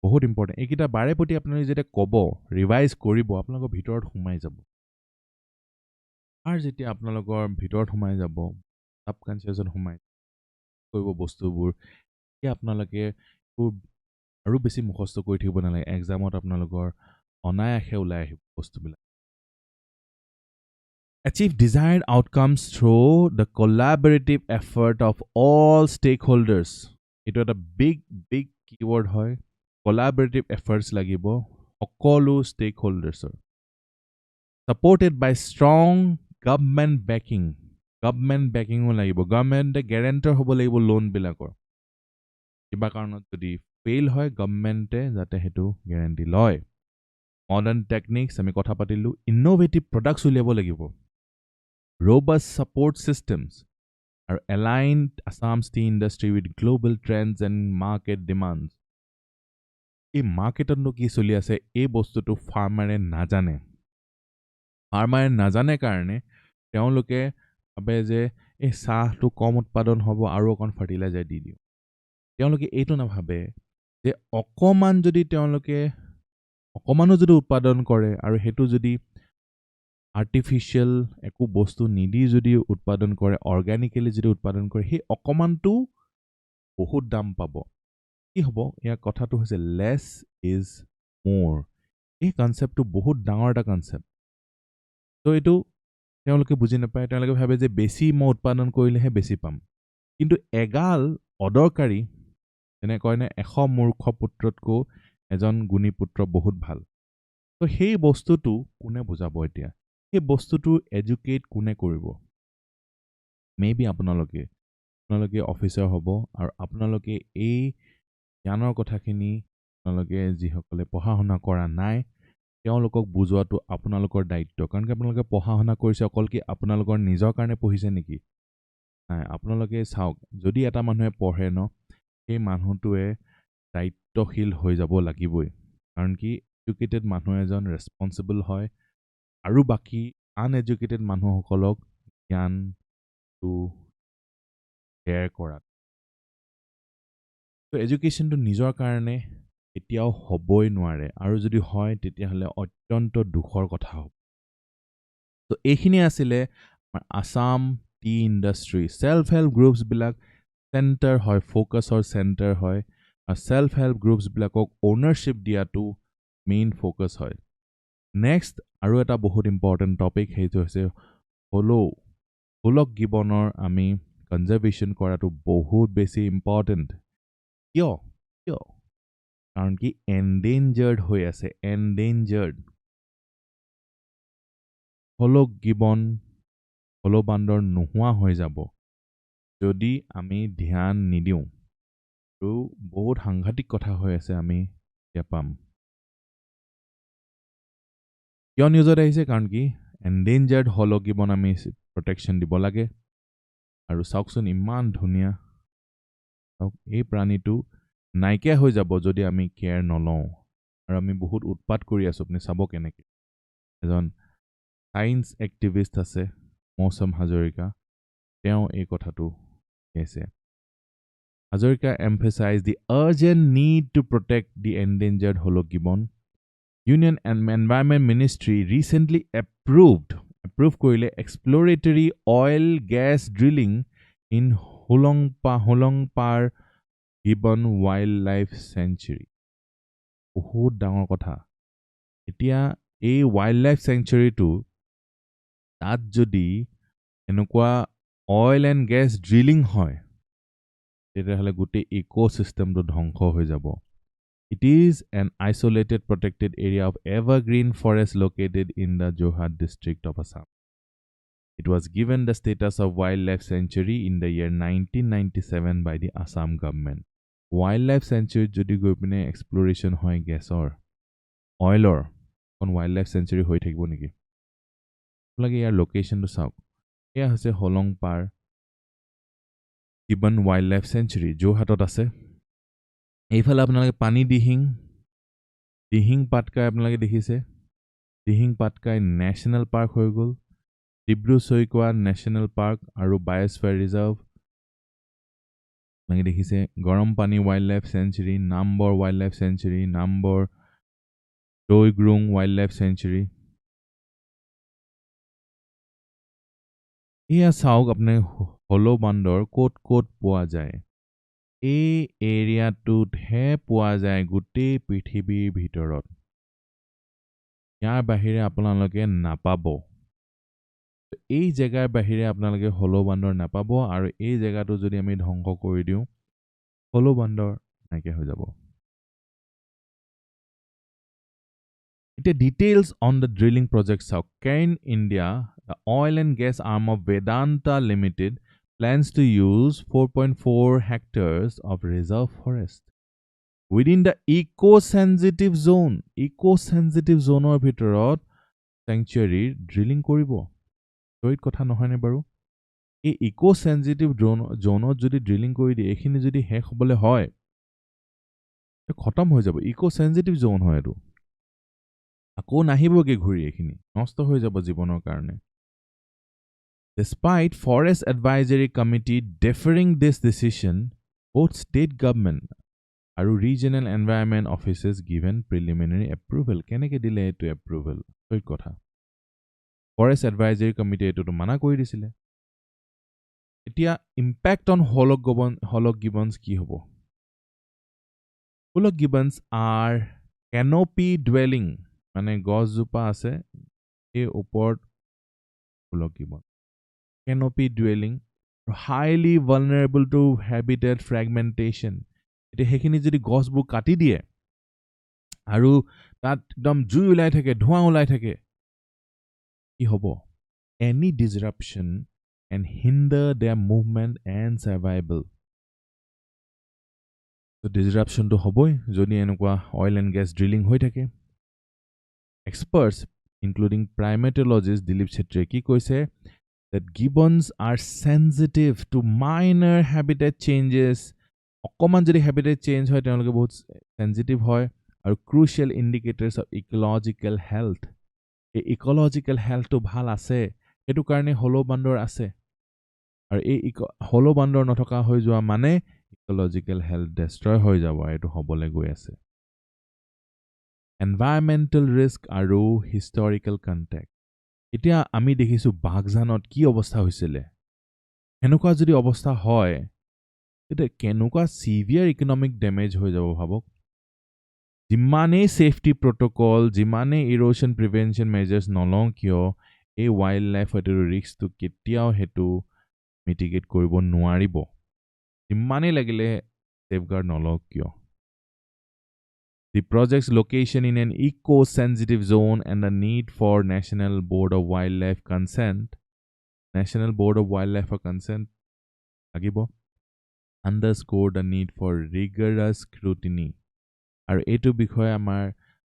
বহুত ইম্পৰ্টেণ্ট, এইকেইটা বাৰে প্ৰতি আপোনালোকে যেতিয়া ক'ব, ৰিভাইজ কৰিব, আপোনালোকৰ ভিতৰত সোমাই যাব। আৰু যেতিয়া আপোনালোকৰ ভিতৰত সোমাই যাব, সাবকনচিয়াছত সোমাই কৰিব বস্তুবোৰ, তেতিয়া আপোনালোকে আৰু বেছি মুখস্থ কৰি থাকিব নালাগে, এক্সামত আপোনালোকৰ অনায়াসে ওলাই আহিব বস্তুবিলাক। Achieve desired outcomes through the collaborative effort of all stakeholders. এইটো এটা big keyword হয়, collaborative efforts লাগিব সকলো stakeholdersৰ, supported by strong government backingও লাগিব, গভৰ্ণমেণ্টে guarantor হ'ব লাগিব লোন বিলাকৰ, কিবা কাৰণত যদি ফেইল হয় গভৰ্ণমেণ্টে যাতে সেইটো গ্যাৰান্টি লয়। Modern techniques আমি কথা পাতিলো, innovative products উলিয়াব লাগিব, robust support systems আৰু aligned Assam's tea industry with global trends and market demands. এই মাৰ্কেটতনো কি চলি আছে এই বস্তুটো ফাৰ্মাৰে নাজানে কাৰণে তেওঁলোকে ভাবে যে এই চাহটো কম উৎপাদন হ'ব আৰু অকণ ফাৰ্টিলাইজাৰ দি দিওঁ। তেওঁলোকে এইটো নাভাবে যে অকণমানো যদি উৎপাদন কৰে আৰু সেইটো যদি আৰ্টিফিচিয়েল একো বস্তু নিদি যদি উৎপাদন কৰে, অৰ্গেনিকেলি যদি উৎপাদন কৰে, সেই অকণমানটো বহুত দাম পাব। কি হ'ব? ইয়াৰ কথাটো হৈছে লেছ ইজ মোৰ। এই কনচেপ্টটো বহুত ডাঙৰ এটা কনচেপ্ট। তো এইটো তেওঁলোকে বুজি নাপায়, তেওঁলোকে ভাবে যে বেছি মই উৎপাদন কৰিলেহে বেছি পাম। কিন্তু এগাল অদৰকাৰী, যেনে কয় নে 100 মূৰ্খ পুত্ৰতকৈ এজন গুণী পুত্ৰ বহুত ভাল। তো সেই বস্তুটো কোনে বুজাব এতিয়া? সেই বস্তুটো এডুকেট কোনে কৰিব? মেবি আপোনালোকে অফিচাৰ হ'ব আৰু আপোনালোকে এই জ্ঞানৰ কথাখিনি আপোনালোকে যিসকলে পঢ়া শুনা কৰা নাই তেওঁলোকক বুজোৱাটো আপোনালোকৰ দায়িত্ব। কাৰণ কি আপোনালোকে পঢ়া শুনা কৰিছে অকল কি আপোনালোকৰ নিজৰ কাৰণে পঢ়িছে নেকি? নাই, আপোনালোকে চাওক, যদি এটা মানুহে পঢ়ে ন, সেই মানুহটোৱে দায়িত্বশীল হৈ যাব লাগিবই। কাৰণ কি এডুকেটেড মানুহ এজন ৰেছপনচিবল হয় আৰু বাকী আনএডুকেটেড মানুহসকলক জ্ঞানটো শ্বেয়াৰ কৰাত। তো এডুকেশ্যনটো নিজৰ কাৰণে এতিয়াও হ'বই নোৱাৰে, আৰু যদি হয় তেতিয়াহ'লে অত্যন্ত দুখৰ কথা হ'ব। তো এইখিনি আছিলে আমাৰ Assam tea industry. Self help গ্ৰুপছবিলাক চেণ্টাৰ হয়, ফ'কাছৰ চেণ্টাৰ হয়, আৰু ছেল্ফ হেল্প গ্ৰুপছবিলাকক অ'নাৰশ্বিপ দিয়াটো মেইন ফ'কাছ হয়। নেক্সট আৰু এটা বহুত ইম্পৰ্টেণ্ট টপিক, সেইটো হৈছে সুলভ জীৱনৰ আমি কনজাৰ্ভেশ্যন কৰাটো বহুত বেছি ইম্পৰ্টেণ্ট। কিয়? কাৰণ কি এণ্ডেঞ্জাৰ্ড হৈ আছে, সুলভ বান্দৰ নোহোৱা হৈ যাব যদি আমি ধ্যান নিদিওঁ। আৰু বহুত সাংঘাতিক কথা হৈ আছে, আমি এতিয়া পাম। কিয় নিউজত আহিছে? কাৰণ কি এণ্ডেঞ্জাৰ্ড সুলভ গিবন আমি প্ৰটেকশ্যন দিব লাগে। আৰু চাওকচোন ইমান ধুনীয়া, এই প্ৰাণীটো নাইকিয়া হৈ যাব যদি আমি কেয়াৰ নলওঁ। আৰু আমি বহুত উৎপাত কৰি আছোঁ, আপুনি চাব কেনেকৈ। এজন ছায়েন্স এক্টিভিষ্ট আছে মৌচম হাজৰিকা, তেওঁ এই কথাটো কৈছে। Hazarika emphasized the urgent need to protect the endangered hollow gibbon. Union and Environment Ministry recently approved কৰিলে exploratory oil gas drilling in Holongpar Gibbon Wildlife Sanctuary. বহুত ডাঙৰ কথা। এতিয়া এই ৱাইল্ড লাইফ চেংচুৰীটো তাত যদি এনেকুৱা oil and gas drilling হয় তেতিয়াহ'লে গোটেই ইকোসিস্টেমটো ধ্বংস হৈ যাব It is an isolated protected area of evergreen forest located in the Jorhat district of Assam. It was given the status of wildlife sanctuary in the year 1997 by the Assam government. Wildlife sanctuary যদি গৈ পিনে exploration হয় গেছৰ অইলৰ কোন wildlife sanctuary হৈ থাকিব নেকি আপোনালোকে ইয়াৰ লোকেশ্যনটো চাওক এয়া হৈছে হলং পাৰ Gibbon Wildlife Sanctuary যোৰহাটত আছে এইফালে আপোনালোকে পানী দিহিং পাটকাই আপোনালোকে দেখিছে দিহিং পাটকাই নেশ্যনেল পাৰ্ক হৈ গ'ল ডিব্ৰু চৈখোৱা নেশ্যনেল পাৰ্ক আৰু বায়োস্ফিয়াৰ ৰিজাৰ্ভ আপোনালোকে দেখিছে Garampani wildlife sanctuary number wildlife sanctuary number Doigrung wildlife sanctuary এয়া চাওক আপুনি হলো বান্দৰ ক'ত পোৱা যায় এই এৰিয়াটোতহে পোৱা যায় গোটেই পৃথিৱীৰ ভিতৰত ইয়াৰ বাহিৰে আপোনালোকে নাপাব এই জেগাৰ বাহিৰে আপোনালোকে হলো বান্দৰ নাপাব আৰু এই জেগাটো যদি আমি ধ্বংস কৰি দিওঁ হলো বান্দৰ নাইকিয়া হৈ যাব It details on the drilling project of Cairn India, the oil and gas arm of Vedanta Limited, plans to use 4.4 hectares of reserve forest within the eco-sensitive zone. Eco-sensitive zone or ভিতৰত sanctuary drilling কৰিব তইত কথা নহয় নে বাৰু এই eco-sensitive zone যদি drilling কৰি দিয়ে এখিনি যদি শেষ হ'বলে হয় খতম হৈ যাব eco-sensitive zone হয় এটো আকৌ নাহিবগে ঘূৰি এখিনি নষ্ট হৈ যাব জীৱনৰ কাৰণে Despite Forest Advisory Committee deferring this decision, both state government and regional environment offices given preliminary approval. Keneke dile etu approval? Toi kotha. Forest Advisory Committee etu to mana koi disile. Etia impact on hollow gibbons ki hobo? Hollow gibbons are canopy dwelling. Mane gos jupa ase e upor hollow gibbon. Canopy dwelling, highly vulnerable to habitat fragmentation. It is hekhini jodi gosbu kati diye aru tat ekdom jui ulai thake dhua ulai thake ki hobo any disruption can hinder their movement and survival so disruption to hoboi jodi enukwa oil and gas drilling hoi thake experts including primatologist Dilip Chhetri ki koise that gibbons are sensitive to minor habitat changes. Okoman jodi habitat change hoy tenoloke bahut sensitive hoy aru crucial indicators of ecological health. E ecological health to bhal ase etu karone holo bandor ase aru e holo bandor nothoka hoy joa mane ecological health destroy hoy jabo etu hobole goi ase. Environmental risk aru historical context এতিয়া আমি দেখিছো বাগজানত কি অৱস্থা হৈছিল হেনুকা যদি অৱস্থা হয় এটা কেনুকা সিভিয়াৰ ইকোনমিক ড্যামেজ হৈ যাব ভাবক যিমানে সেফটি প্ৰটোকল যিমানে ইৰোশন প্ৰিভেনশন মেজাৰ্স নলং কিয় এই ওয়াইল্ড লাইফ এৰ ৰিস্কটো কেতিয়াও হেতু মিটিগেট কৰিব নোৱাৰিব যিমানে লাগিলে সেফগাৰ্ড নলং কিয় The project's location in an eco-sensitive zone and the need for National Board of Wildlife consent agibo underscore the need for rigorous scrutiny. Aru etu bikhoye amar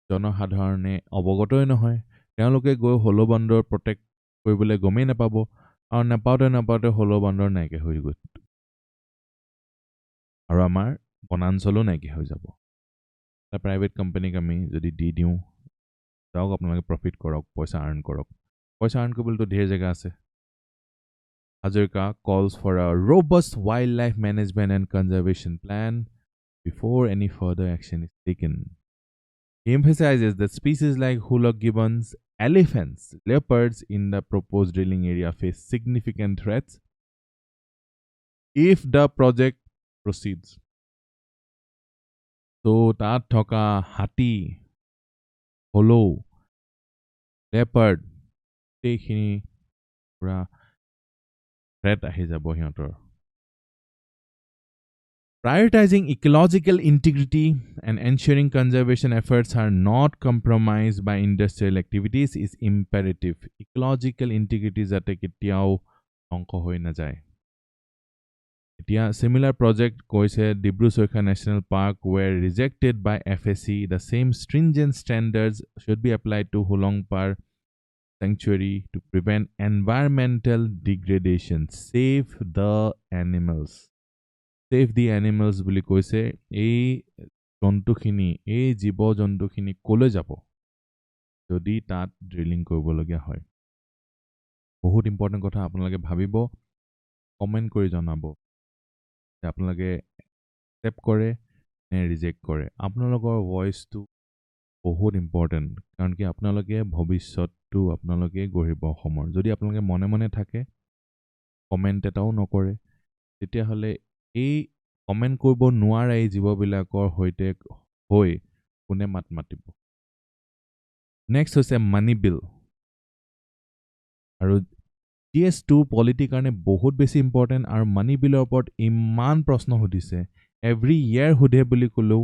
জনসাধাৰণে অৱগতই নহয় তেওঁলোকে গৈ হলো বান্দৰ প্ৰটেক্ট কৰিবলৈ গমেই নাপাব আৰু নাপাওতে হলো বান্দৰ নাইকিয়া হৈ গ'ল আৰু আমাৰ বনাঞ্চলো নাইকিয়া হৈ যাব The private company kami jodi di diu jaok apnaloke profit korok paisa earn kobole to dher jaga ase Hazarika calls for a robust wildlife management and conservation plan before any further action is taken He emphasizes that species like hoolock gibbons elephants leopards in the proposed drilling area face significant threats if the project proceeds So তাত থকা হাতী হলো leopard এইখিনি পুৰা threat আহি যাব সিহঁতৰ Prioritizing ecological integrity and ensuring conservation efforts are not compromised by industrial activities is imperative. Ecological integrity যাতে কেতিয়াও ধ্বংস হৈ নাযায় এতিয়া similar project কৈছে Dibru-Soikha National Park were rejected by FSC. The same stringent standards should be applied to Holongpar Sanctuary to prevent environmental degradation. Save the animals. Save the animals বুলি কৈছে এই জন্তুখিনি এই জীৱ জন্তুখিনি কলৈ যাব যদি তাত ড্ৰিলিং কৰিবলগীয়া হয় বহুত ইম্পৰ্টেন্ট কথা আপোনালোকে ভাবিব কমেন্ট কৰি জনাব যে আপোনালোকে একচেপ্ট কৰে নে ৰিজেক্ট কৰে আপোনালোকৰ ভয়েসটো বহুত ইম্পৰ্টেন্ট কাৰণ কি আপোনালোকে ভৱিষ্যতটো আপোনালোকে গঢ়িব অসমৰ যদি আপোনালোকে মনে মনে থাকে কমেন্ট এটাও নকৰে তেতিয়া হলে এই কমেন্ট কৰিব নোৱাৰা এই জীৱবিলাকৰ হৈতে হৈ কোনে মাত মাতিব নেক্সট হৈছে মানি বিল আৰু GS2 পলিটি কাৰণে বহুত বেছি ইম্পৰ্টেন্ট আৰু মানি বিলৰ ওপৰত ইমান প্ৰশ্ন সুধিছে এভৰি ইয়াৰ সুধে বুলি ক'লেও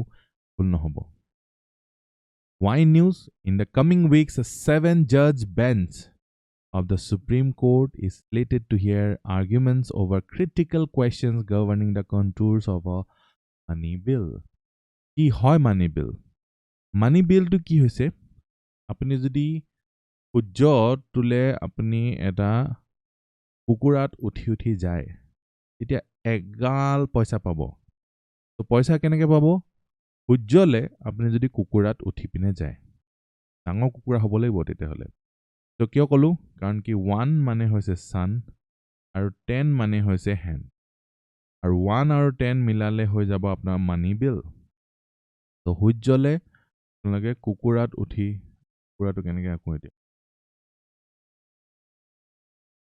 ভুল নহব Why news? In the coming weeks, a 7-judge bench of the Supreme Court is slated to hear arguments over critical questions governing the contours of a money bill. কি হয় money bill? Money bill to কি হৈছে? আপুনি যদি সূৰ্য তুলে আপুনি এটা কুকুৰাত উঠি যায় তেতিয়া এগাল পইচা পাব তো পইচা কেনেকৈ পাব সূৰ্যলে আপুনি যদি কুকুৰাত উঠি পিনে যায় ডাঙৰ কুকুৰা হ'ব লাগিব তেতিয়াহলে তো কিয় ক'লো কাৰণ কি 1 মানে হৈছে sun আৰু 10 মানে হৈছে hand আৰু 1 আৰু 10 মিলালে হৈ যাব আপোনাৰ মানি বিল তো সূৰ্যলে আপোনালোকে কুকুৰাত উঠি কুকুৰাটো কেনেকৈ আকো এতিয়া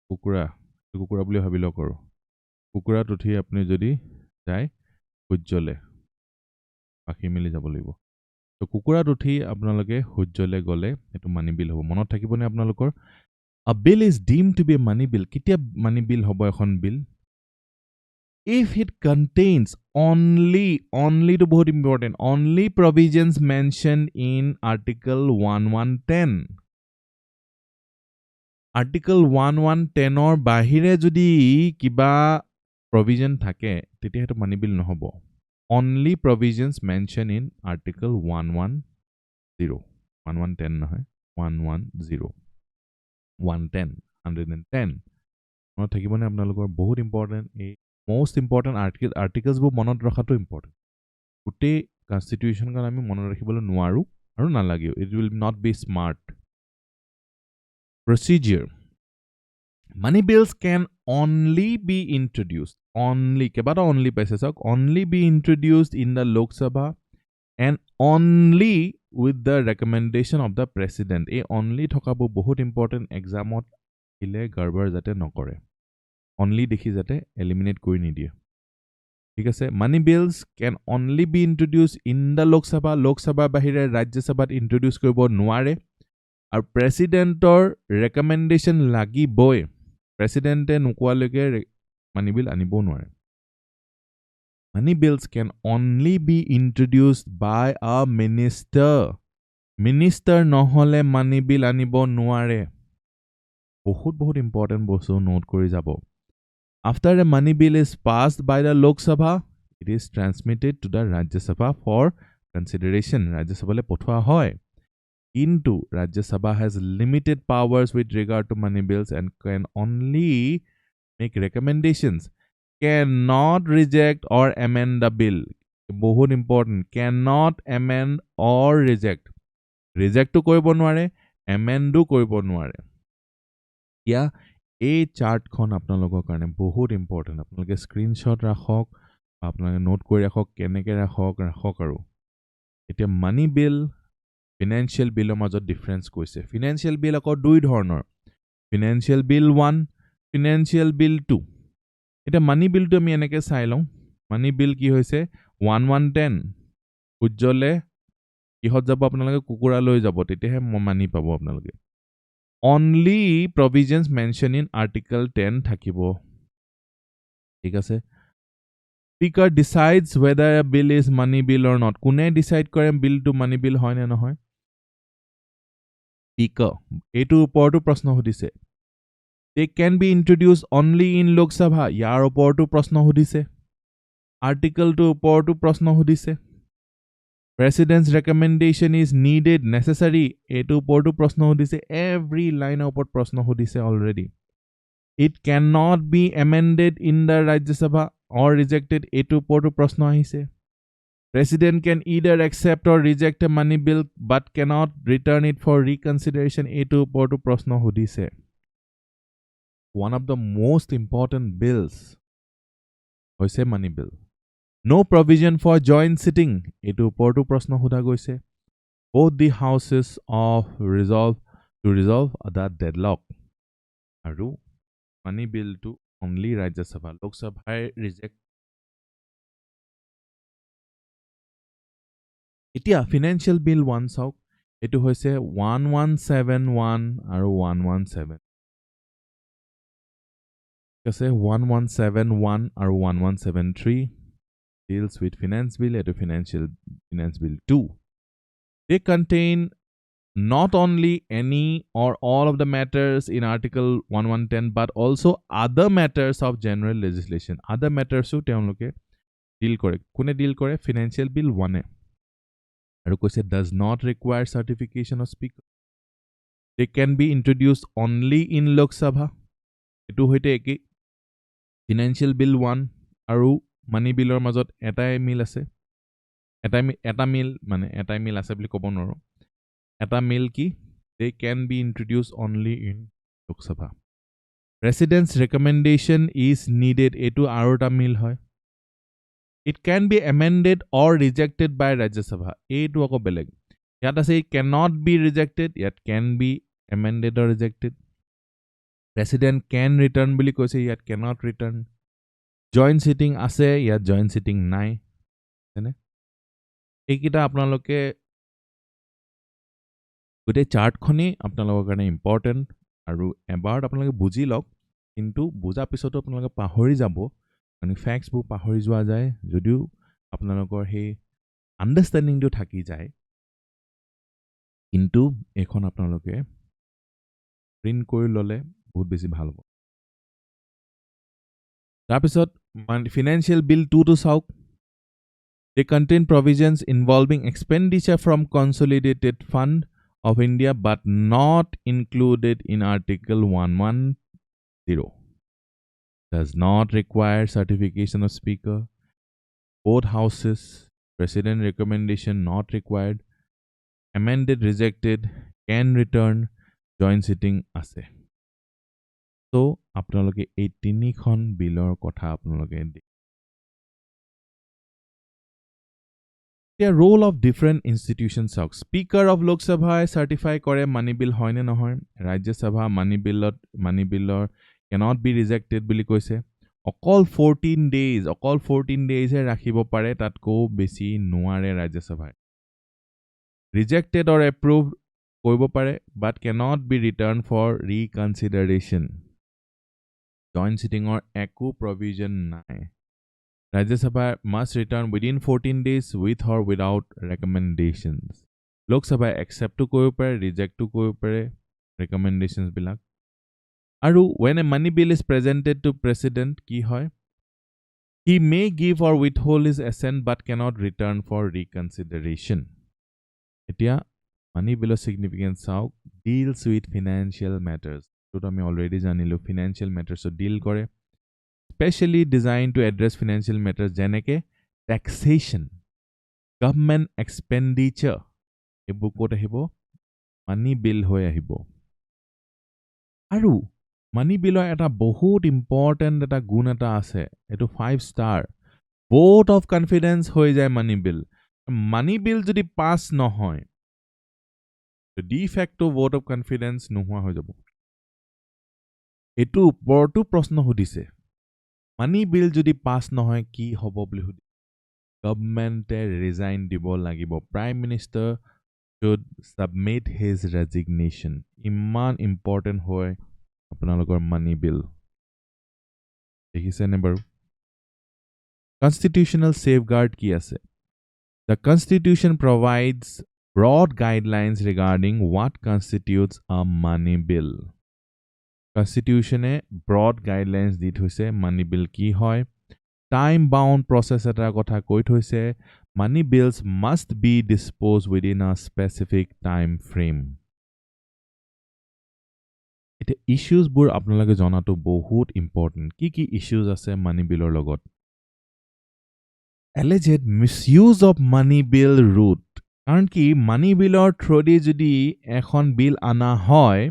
কুকুৰা বুলি ভাবি লওক আৰু কুকুৰাত উঠি আপুনি যদি যায় সূৰ্যলে পাখি মিলি যাব লাগিব তো কুকুৰাত উঠি আপোনালোকে সূৰ্যলে গলে এটো মানি বিল হ'ব মনত থাকিবনে আপোনালোকৰ a bill is deemed to be a money bill কেতিয়া মানি বিল হ'ব এখন বিল if it contains only to বহুত important only provisions mentioned in article 1110 article 1110 or বাহিৰে যদি কিবা provision থাকে তেতিয়া এটো মানি বিল নহব only provisions mentioned in article 110 1110 নহয় 110 110 মনত থাকিবনে আপোনালোকৰ বহুত ইম্পৰ্টেন্ট এই most important articles বোৰ মনত ৰখাটো ইম্পৰ্টেন্ট গোটেই কনস্টিটিউশন কাৰণ আমি মনত ৰাখিবলৈ নোৱাৰো আৰু নালাগিও it will not be smart procedure money bills can only be introduced kebata only paise sak only be introduced in the Lok Sabha and only with the recommendation of the president a only thokabo bahut important exam ot ile garbar jate nokore only dekhi jate eliminate kori ni die ঠিক আছে money bills can only be introduced in the Lok Sabha bahire Rajya Sabhat introduce koribo nuare আৰু প্ৰেসিডেন্টৰ ৰেকমেন্ডেশন লাগিবই প্ৰেসিডেন্টে নুকুৱালৈকে মানি বিল আনিব নোৱাৰে money bills can only be introduced by a minister নহলে money bill আনিব নোৱাৰে বহুত important বস্তু নোট কৰি যাব after a money bill is passed by the Lok Sabha it is transmitted to the Rajya Sabha for consideration Rajya Sabhale পঠোৱা হয় Into Rajya Sabha has limited powers with regard to money bills and can only make recommendations, cannot reject or amend the bill. বহুত important. Cannot amend or reject. Reject to koribo নোৱাৰে, amend to koribo নোৱাৰে. এতিয়া এই চাৰ্টখন আপোনালোকৰ কাৰণে বহুত important. আপোনালোকে screenshot ৰাখক, আপোনালোকে নোট কৰি ৰাখক, কেনেকৈ ৰাখক আৰু এতিয়া মানি বিল Financial bill মাজত difference কৈছে financial bill আকৌ দুই ধৰণৰ financial bill 1 financial bill 2 এটা money bill টো আমি এনেকৈ চাই লওঁ money bill কি হৈছে 1110 উজ্জ্বলে কিহত যাব আপোনালোকে কুকুৰা লৈ যাব তেতিয়াহে মানি পাব আপোনালোকে only provisions mentioned in article 10 থাকিব ঠিক আছে Speaker decides whether a bill is money bill or not. কোনে decide কৰে bill to money bill হয় নে নহয়? Speaker. এইটোৰ ওপৰতো প্ৰশ্ন সুধিছে। They can be introduced only in Lok Sabha. ইয়াৰ ওপৰতো প্ৰশ্ন সুধিছে। Article টোৰ ওপৰতো প্ৰশ্ন সুধিছে। President's recommendation is needed, necessary. এইটোৰ ওপৰতো প্ৰশ্ন সুধিছে। Every line ওপৰত প্ৰশ্ন সুধিছে already. It cannot be amended in the Rajya Sabha or rejected. এইটোৰ ওপৰতো প্ৰশ্ন আহিছে। President can either accept or reject a money bill but cannot return it for reconsideration. এইটোৰ ওপৰতো প্ৰশ্ন সুধিছে। One of the most important bills হৈছে money bill. No provision for joint sitting. এইটোৰ ওপৰতো প্ৰশ্ন সোধা গৈছে। Both the houses of resolve the deadlock. আৰু money bill to only Rajya Sabha. Lok Sabha reject. এতিয়া financial bill 1 চাওক এটো হৈছে 1171 আৰু 117 আছে 1171 আৰু 1173 deals with finance bill এটো finance bill 2 they contain not only any or all of the matters in article 1110 but also other matters of general legislation other matters ও তেওঁলোকে deal কৰে কোনে deal কৰে financial bill 1 আৰু কৈছে does not require certification of speaker. They can be introduced only in Lok Sabha. এটো হইতে একি financial bill 1 আৰু money billৰ মাজত এটাই মিল আছে এটা মিল আছে বুলি ক'ব নোৱাৰো এটা মিল কি they can be introduced only in Lok Sabha. President's recommendation is needed. এটো আৰু এটা মিল হয় It can be amended or rejected by Rajya Sabha. এইটো আকৌ বেলেগ ইয়াত আছে it cannot be rejected ইয়াত can be amended or rejected President can return বুলি কৈছে ইয়াত cannot return joint sitting আছে ইয়াত joint sitting নাই হয়নে এইকিটা আপোনালোকে গোটেই চাৰ্টখনি আপোনালোকৰ কাৰণে ইম্পৰ্টেন্ট আৰু এবাৰ আপোনালোকে বুজি লওক কিন্তু বুজা পিছতো আপোনালোকে পাহৰি যাব মানে ফ্যাক্টছবোৰ পাহৰি যোৱা যায় যদিও আপোনালোকৰ হে আন্ডাৰষ্টেণ্ডিংটো থাকি যায় কিন্তু এখন আপোনালোকে প্ৰিন্ট কৰি ললে বহুত বেছি ভাল হ'ব তাৰ পিছত financial bill 2 to চাওক they contain provisions involving expenditure from consolidated fund of India but not included in article 110 does not require certification of speaker both houses president recommendation not required amended rejected can return joint sitting আছে so আপোনালোকে এই তিনিখন বিলৰ কথা আপোনালোকে The role of different institutions sauk speaker of Lok Sabha certify kore money bill hoy ne nohoy Rajya Sabha money bill cannot be rejected bili koise অকল 14 days হে ৰাখিব পাৰে তাতকো বেছি নোৱাৰে Rajya Sabha rejected or approved কৰিব পাৰে but cannot be returned for reconsideration joint sitting or একো provision নাই Rajya Sabha must return within 14 days with or without recommendations. Lok Sabha accept to কৰিব পাৰে, reject to কৰিব পাৰে recommendations বিলাক. আৰু when a money bill is presented to president কি হয়? He may give or withhold his assent but cannot return for reconsideration. এতিয়া money bill significance চাওক deals with financial matters. তো আমি already জানিলো financial matters deal কৰে. Specially designed to address financial matters jeneke taxation government expenditure ebu kot ahibo money bill hoy ahibo aru money bill eta bahut important eta gun eta ase etu 5 star vote of confidence hoy jay money bill jodi pass no hoy the de facto vote of confidence no hoy jabo etu portu proshno hudise money bill যদি pass নহয় কি হ'ব বুলি সুধি গভৰ্ণমেণ্টে resign দিব লাগিব prime minister should submit his resignation ইমান important হয় আপোনালোকৰ money bill দেখিছেনে বাৰু Constitutional safeguard কি আছে? The Constitution provides broad guidelines regarding what constitutes a money bill. Constitution broad guidelines দি থৈছে money bill কি হয়. Time bound process এটাৰ কথা কৈ থৈছে. Money bills must be disposed within a specific time frame. It issues বোৰ আপোনালোকে জনাটো বহুত important. কি issues আছে money billৰ লগত? Alleged misuse of money bill route. কাৰণ কি money billৰ through যদি এখন bill আনা হয়,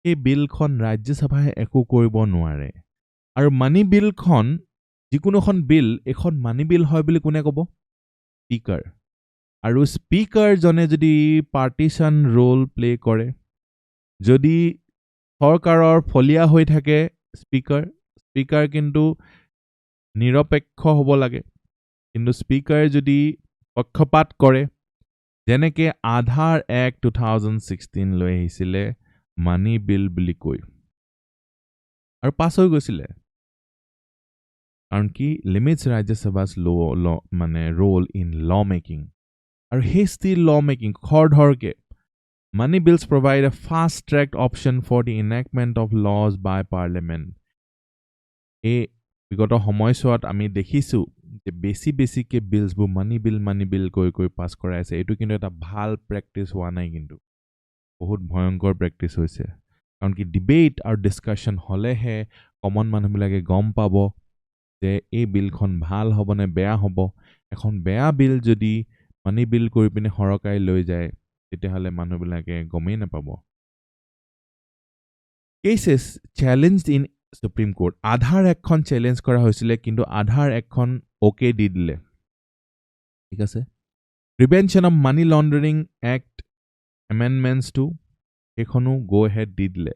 এই বিলখন ৰাজ্যসভাই একো কৰিব নোৱাৰে। আৰু মানি বিলখন যিকোনোখন বিল এখন মানি বিল হয় বুলি কোনে ক'ব? স্পিকাৰ। আৰু স্পিকাৰ জনে যদি পাৰ্টিশন ৰোল প্লে কৰে, যদি সৰকাৰৰ ফলিয়া হৈ থাকে স্পিকাৰ কিন্তু নিৰপেক্ষ হ'ব লাগে। কিন্তু স্পিকাৰে যদি পক্ষপাত কৰে, যেনেকে আধাৰ এক্ট 2016 লৈ আহিছিলে মানি বিল বুলি কৈ, আৰু পাছ হৈ গৈছিলে। কাৰণ কি লিমিটছ ৰাজ্যসভাৰ মানে ৰোল ইন ল মেকিং। আৰু হেষ্টি ল মেকিং খৰধৰকে money bills provide a fast track option for the enactment of laws by parliament. এই বিগত সময়ছোৱাত আমি দেখিছোঁ যে বেছিকে বিলছবোৰ মানি বিল কৈ পাছ কৰাই আছে। এইটো কিন্তু এটা ভাল প্ৰেক্টিছ হোৱা নাই, কিন্তু বহুত ভয়ংকৰ প্ৰেক্টিছ হৈছে। কাৰণ কি ডিবেট আৰু ডিছকাশ্যন হ'লেহে কমন মানুহবিলাকে গম পাব যে এই বিলখন ভাল হ'ব নে বেয়া হ'ব। এখন বেয়া বিল যদি মানি বিল কৰি পিনে সৰকাই লৈ যায়, তেতিয়াহ'লে মানুহবিলাকে গমেই নাপাব। Cases challenged in supreme court. Aadhaar একখন চেলেঞ্জ কৰা হৈছিলে, কিন্তু আধাৰ একখন অ'কে দি দিলে। ঠিক আছে। Prevention of money laundering act এমেণ্ডমেণ্টছটো সেইখনো গো হেড দি দিলে।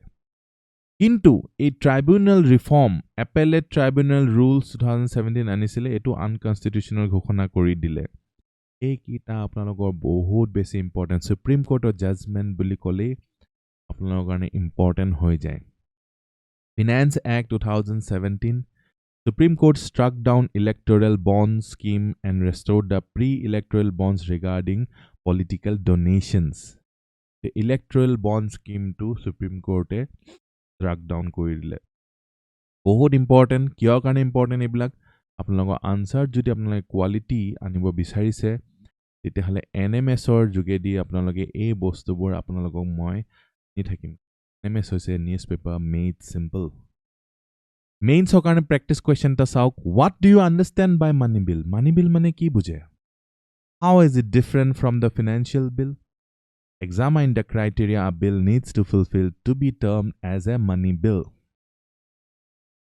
কিন্তু এই tribunal reform appellate tribunal rules 2017 আনিছিলে, এইটো আনকনষ্টিটিউচনেল ঘোষণা কৰি দিলে। এইকেইটা আপোনালোকৰ বহুত বেছি ইম্পৰ্টেণ্ট। সুপ্ৰিম কোৰ্টৰ জাজমেণ্ট বুলি ক'লেই আপোনালোকৰ কাৰণে ইম্পৰ্টেণ্ট হৈ যায়। Finance act 2017, Supreme Court struck down electoral bond scheme and restored the pre-electoral bonds regarding political donations. The electoral bond scheme to Supreme Court struck down কৰি দিলে। বহুত ইম্পৰ্টেণ্ট। কিয় কাৰণে ইম্পৰ্টেণ্ট এইবিলাক? আপোনালোকৰ আনচাৰ যদি আপোনালোকে কোৱালিটি আনিব বিচাৰিছে, তেতিয়াহ'লে NMSৰ যোগেদি আপোনালোকে এই বস্তুবোৰ আপোনালোকক মই দি থাকিম। NMS হৈছে নিউজ পেপাৰ মেড চিম্পল। মেইনছৰ কাৰণে প্ৰেক্টিছ কুৱেশ্যন এটা চাওক। What do you understand by money bill? Money bill মানে কি বুজে? How is it different from the financial bill? Examine the criteria a bill needs to fulfil to be termed as a money bill.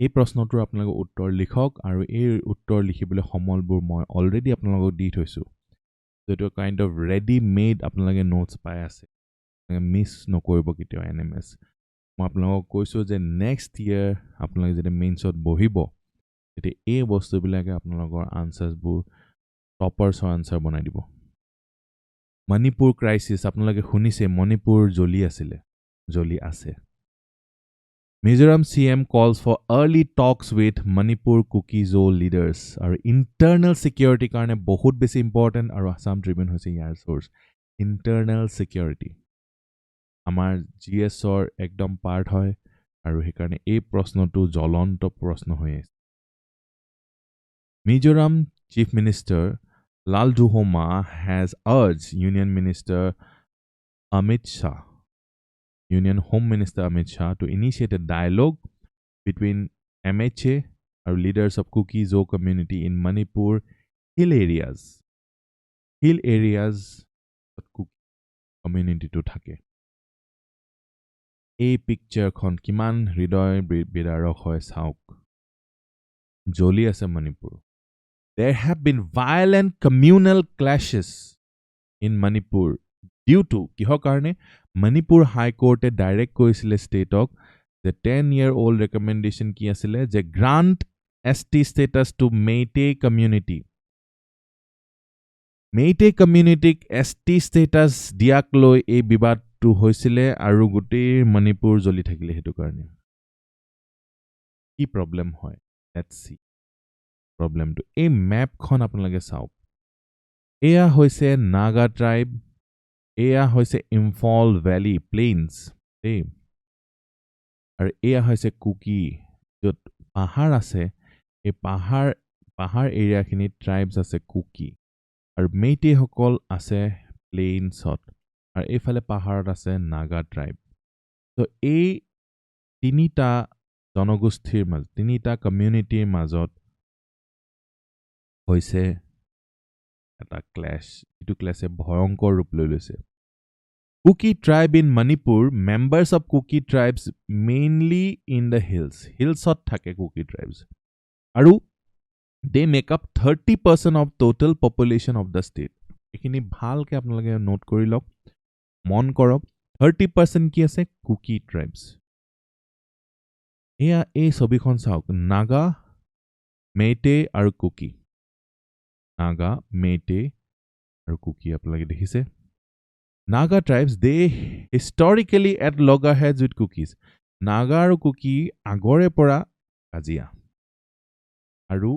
এই প্ৰশ্নটোৰ আপোনালোকে উত্তৰ লিখক, আৰু এই উত্তৰ লিখিবলৈ সমলবোৰ মই অলৰেডি আপোনালোকক দি থৈছোঁ। যিটো কাইণ্ড অফ ৰেডি মেড আপোনালোকে নোটছ পাই আছে, মিছ নকৰিব কেতিয়াও NMS। মই আপোনালোকক কৈছোঁ যে নেক্সট ইয়েৰ আপোনালোকে যেতিয়া মেইনছত বহিব, তেতিয়া এই বস্তুবিলাকে আপোনালোকৰ আনচাৰ্ছবোৰ টপাৰ্ছৰ আনচাৰ বনাই দিব। মণিপুৰ ক্ৰাইচিছ আপোনালোকে শুনিছে, মণিপুৰ জ্বলি আছে। Mizoram CM calls for early talks with Manipur Kuki-Zo leaders। আৰু ইণ্টাৰনেল ছিকিউৰিটিৰ কাৰণে বহুত বেছি ইম্পৰ্টেণ্ট, আৰু আছাম ট্ৰিবিউন হৈছে ইয়াৰ চ'ৰ্চ। ইণ্টাৰনেল ছিকিউৰিটি আমাৰ GSৰ একদম পাৰ্ট হয়, আৰু সেইকাৰণে এই প্ৰশ্নটো জ্বলন্ত প্ৰশ্ন হৈ আছে। Mizoram chief minister Lalduhoma has urged Union Home Minister Amit Shah to initiate a dialogue between MHA and leaders of Kuki-Zo community in Manipur hill areas. Hill areas Kuki community to থাকে। এই পিকচাৰখন কিমান হৃদয় বিদাৰক হয় চাওক। জ্বলি আছে Manipur. There have been violent communal clashes in Manipur due to কিহৰ কাৰণে? মণিপুৰ হাইকোৰ্টে ডাইৰেক্ট কৈছিলে ষ্টেটক যে 10-year-old ৰেকমেণ্ডেশ্যন কি আছিলে? যে grant ST status to Meitei community. Meitei কমিউনিটিক ST ষ্টেটাছ দিয়াক লৈ এই বিবাদটো হৈছিলে, আৰু গোটেই মণিপুৰ জ্বলি থাকিলে। সেইটো কাৰণে কি প্ৰব্লেম হয়? Let's see. প্ৰবলেমটো এই মেপখন আপোনালোকে চাওক এয়া হৈছে নাগা ট্ৰাইব এয়া হৈছে ইম্ফল ভ্যালি প্লেইনছ এই আৰু এয়া হৈছে কুকি য'ত পাহাৰ আছে এই পাহাৰ এৰিয়াখিনিত ট্ৰাইবছ আছে কুকি আৰু মেইটে সকল আছে প্লেইনছত আৰু এইফালে পাহাৰত আছে নাগা ট্ৰাইব তো এই তিনিটা জনগোষ্ঠীৰ মাজত তিনিটা কমিউনিটিৰ মাজত হৈছে এটা ক্লেশ এইটো ক্লেশে ভয়ংকৰ ৰূপ লৈ লৈছে Kuki tribe in Manipur members of Kuki tribes mainly in the হিলছত থাকে কুকি ট্ৰাইবছ আৰু they make up 30% of total population of the state এইখিনি ভালকৈ আপোনালোকে নোট কৰি লওক মন কৰক 30% কি আছে কুকি ট্ৰাইবছ এয়া এই ছবিখন চাওক নাগা মেইটে আৰু কুকি নাগা মেইটে আৰু কুকি আপোনালোকে দেখিছে Naga tribes they historically at loggerheads with Kukis Naga আৰু কুকি আগৰে পৰা কাজিয়া আৰু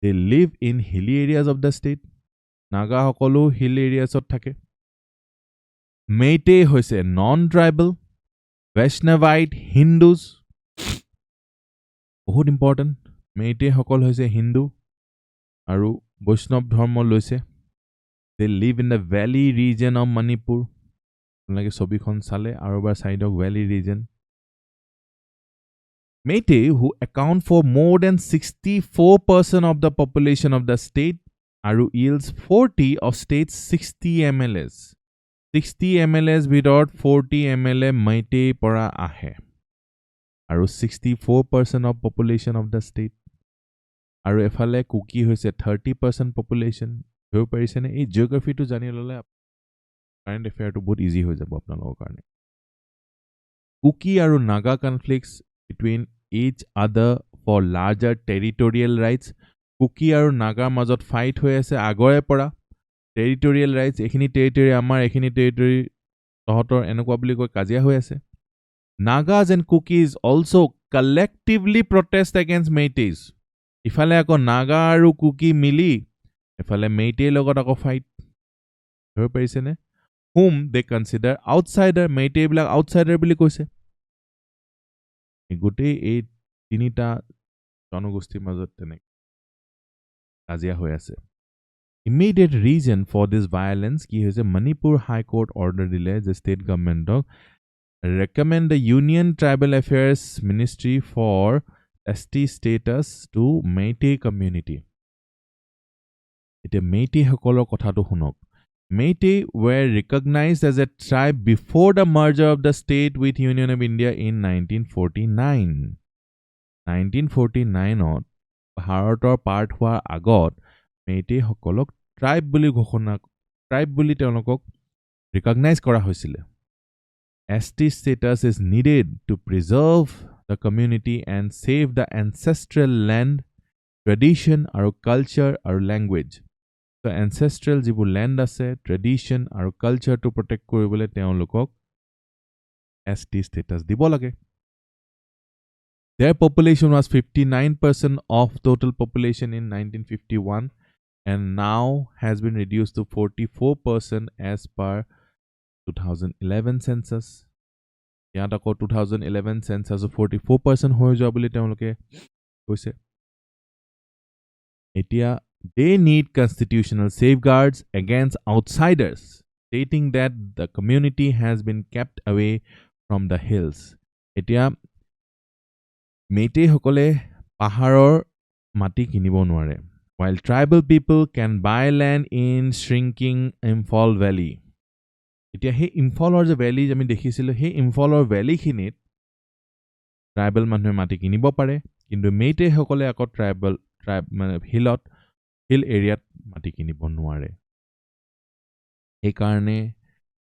they live in hilly areas of the state নাগাসকলো হিল এৰিয়াছত থাকে মেইটে হৈছে নন ট্ৰাইবেল বৈষ্ণৱাইট হিন্দুজ বহুত ইম্পৰ্টেণ্ট মেইটেসকল হৈছে হিন্দু আৰু বৈষ্ণৱ ধৰ্ম লৈছে they live in the valley region of Manipur আপোনালোকে ছবিখন চালে আৰু এবাৰ চাইডক valley region Meitei who account for more than 64% of the population of the state আৰু yields 40 of state's 60 MLAs 60 MLAs ভিতৰত 40 MLA মেইটে পৰা আহে আৰু 64% of population of the state আৰু এফালে কুকি হৈছে 30% পপুলেশ্যন ধৰিব পাৰিছেনে এই জিঅ'গ্ৰাফিটো জানি ল'লে কাৰেণ্ট এফেয়াৰটো বহুত ইজি হৈ যাব আপোনালোকৰ কাৰণে কুকি আৰু Naga conflicts between each other for larger territorial rights Kuki আৰু নাগাৰ মাজত ফাইট হৈ আছে আগৰে পৰা টেৰিটৰিয়েল ৰাইটছ এইখিনি টেৰিটৰি আমাৰ এইখিনি টেৰিটৰি তহঁতৰ এনেকুৱা বুলি কৈ কাজিয়া হৈ আছে Nagas and Kukis also' collectively protest against Meiteis ইফালে আকৌ নাগা আৰু কুকি মিলি এফালে মেইটেৰ লগত আকৌ ফাইট ধৰিব পাৰিছেনে whom they consider outsider মেইটেবিলাক আউটচাইডাৰ বুলি কৈছে গোটেই এই তিনিটা জনগোষ্ঠীৰ মাজত তেনেকৈ কাজিয়া হৈ আছে immediate reason for this violence কি হৈছে মণিপুৰ হাই কোৰ্ট অৰ্ডাৰ দিলে যে ষ্টেট গভৰ্ণমেণ্টক recommend the Union Tribal Affairs Ministry for ST status to Meitei community. এতিয়া মেইটে সকলৰ কথাটো শুনক Meitei were recognized as a tribe before the merger of the state with Union of India in 1949. 1949ত ভাৰতৰ part হোৱাৰ আগত মেইটে সকলক tribe বুলি তেওঁলোকক ৰিকগনাইজ কৰা হৈছিলে ST status is needed to preserve the community and save the ancestral land, tradition, আৰু culture আৰু language. So ancestral যিবোৰ land আছে, tradition আৰু culture to protect কৰিবলৈ তেওঁলোকক ST status দিব লাগে. Their population was 59% of total population in 1951 and now has been reduced to 44% as per 2011 census ইয়াত আকৌ 2011 census 44% হৈ যোৱা বুলি তেওঁলোকে কৈছে এতিয়া they need constitutional safeguards against outsiders stating that the community has been kept away from the hills এতিয়া মেইটে সকলে পাহাৰৰ মাটি কিনিব নোৱাৰে while tribal people can buy land in shrinking Imphal Valley এতিয়া সেই ইম্ফলৰ যে ভেলী আমি দেখিছিলোঁ সেই ইম্ফলৰ ভেলীখিনিত ট্ৰাইবেল মানুহে মাটি কিনিব পাৰে কিন্তু মেইটে সকলে আকৌ ট্ৰাইব মানে হিল এৰিয়াত মাটি কিনিব নোৱাৰে সেইকাৰণে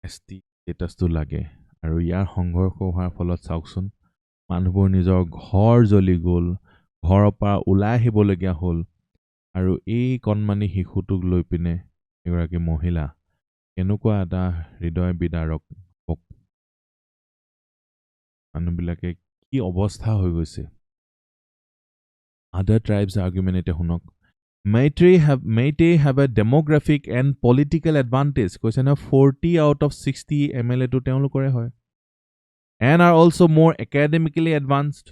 ST ষ্টেটাছটো লাগে আৰু ইয়াৰ সংঘৰ্ষ হোৱাৰ ফলত চাওকচোন মানুহবোৰ নিজৰ ঘৰ জ্বলি গ'ল ঘৰৰ পৰা ওলাই আহিবলগীয়া হ'ল আৰু এই কণমানি শিশুটোক লৈ পিনে এগৰাকী মহিলা কেনেকুৱা এটা হৃদয় বিদাৰক মানুহবিলাকে কি অৱস্থা হৈ গৈছে Other tribes argument ete hunok. Meitei have a demographic and political advantage. Question of 40 out of 60 MLA to teolokore hoy. And are also more academically advanced.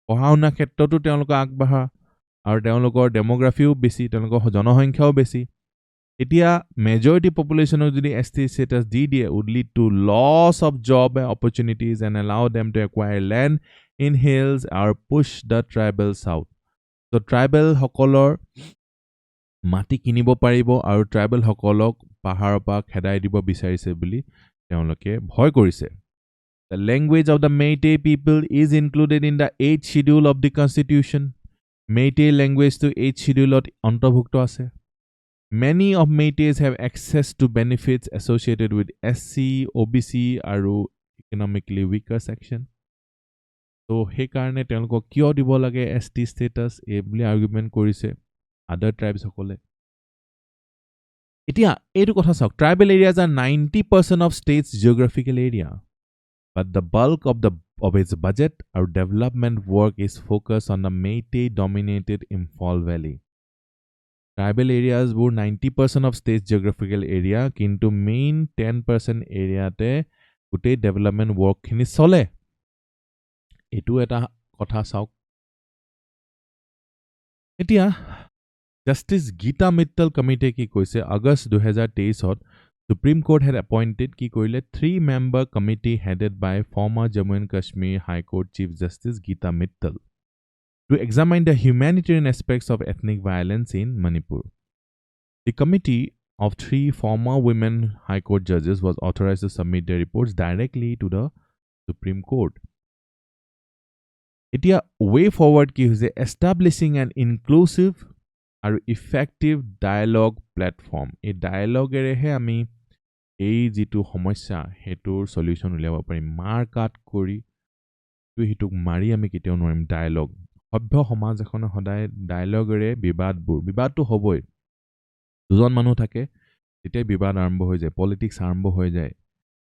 পঢ়া-শুনা ক্ষেত্ৰতো তেওঁলোক আগবঢ়া আৰু তেওঁলোকৰ ডেমোগ্ৰাফিও বেছি, তেওঁলোকৰ জনসংখ্যাও বেছি। এতিয়া মেজৰিটি পপুলেশ্যনক যদি ST status দি দিয়ে would lead to loss of job opportunities and allow them to acquire land in hills or push the tribal south. So tribal সকলৰ মাটি কিনিব পাৰিব আৰু ট্ৰাইবেল সকলক পাহাৰৰ পৰা খেদাই দিব বিচাৰিছে বুলি তেওঁলোকে ভয় কৰিছে। The language of the Meitei people is included in the 8th schedule of the Constitution. Meitei language to 8th schedule অন্তৰ্ভুক্ত আছে। Many of Meiteis have access to benefits associated with SC, OBC আৰু economically weaker section. So সেইকাৰণে তেওঁলোকক কিয় দিব লাগে ST status এই বুলি আৰ্গুমেণ্ট কৰিছে other tribes সকলে। এতিয়া এইটো কথা চাওক, tribal areas are 90% of state's geographical area. But the bulk of its budget or development work is focused on the Meitei-dominated Imphal Valley. Tribal areas were 90% of state's geographical area, kintu main 10% area te gutei development work khini chole. Etu eta kotha sauk. Etia Justice Geeta Mittal Committee ki koise August 2023 Supreme Court had appointed ki koile 3-member committee headed by former Jammu and Kashmir High Court Chief Justice Geeta Mittal to examine the humanitarian aspects of ethnic violence in Manipur. The committee of 3 former women High Court judges was authorized to submit their reports directly to the Supreme Court. Etia way forward ki hoise establishing an inclusive and effective dialogue platform. A dialogue erehe ami এই যিটো সমস্যা হেতুৰ solution উলিয়াব পাৰিম। মাৰ কাট কৰি হিতুক মাৰি আমি কেতিয়াও নোৱাৰিম। ডায়লগ সভ্য সমাজ এখন সদায় ডায়লগেৰে বিবাদটো হ'বই। দুজন মানুহ থাকে তেতিয়া বিবাদ আৰম্ভ হৈ যায়, পলিটিক্স আৰম্ভ হৈ যায়।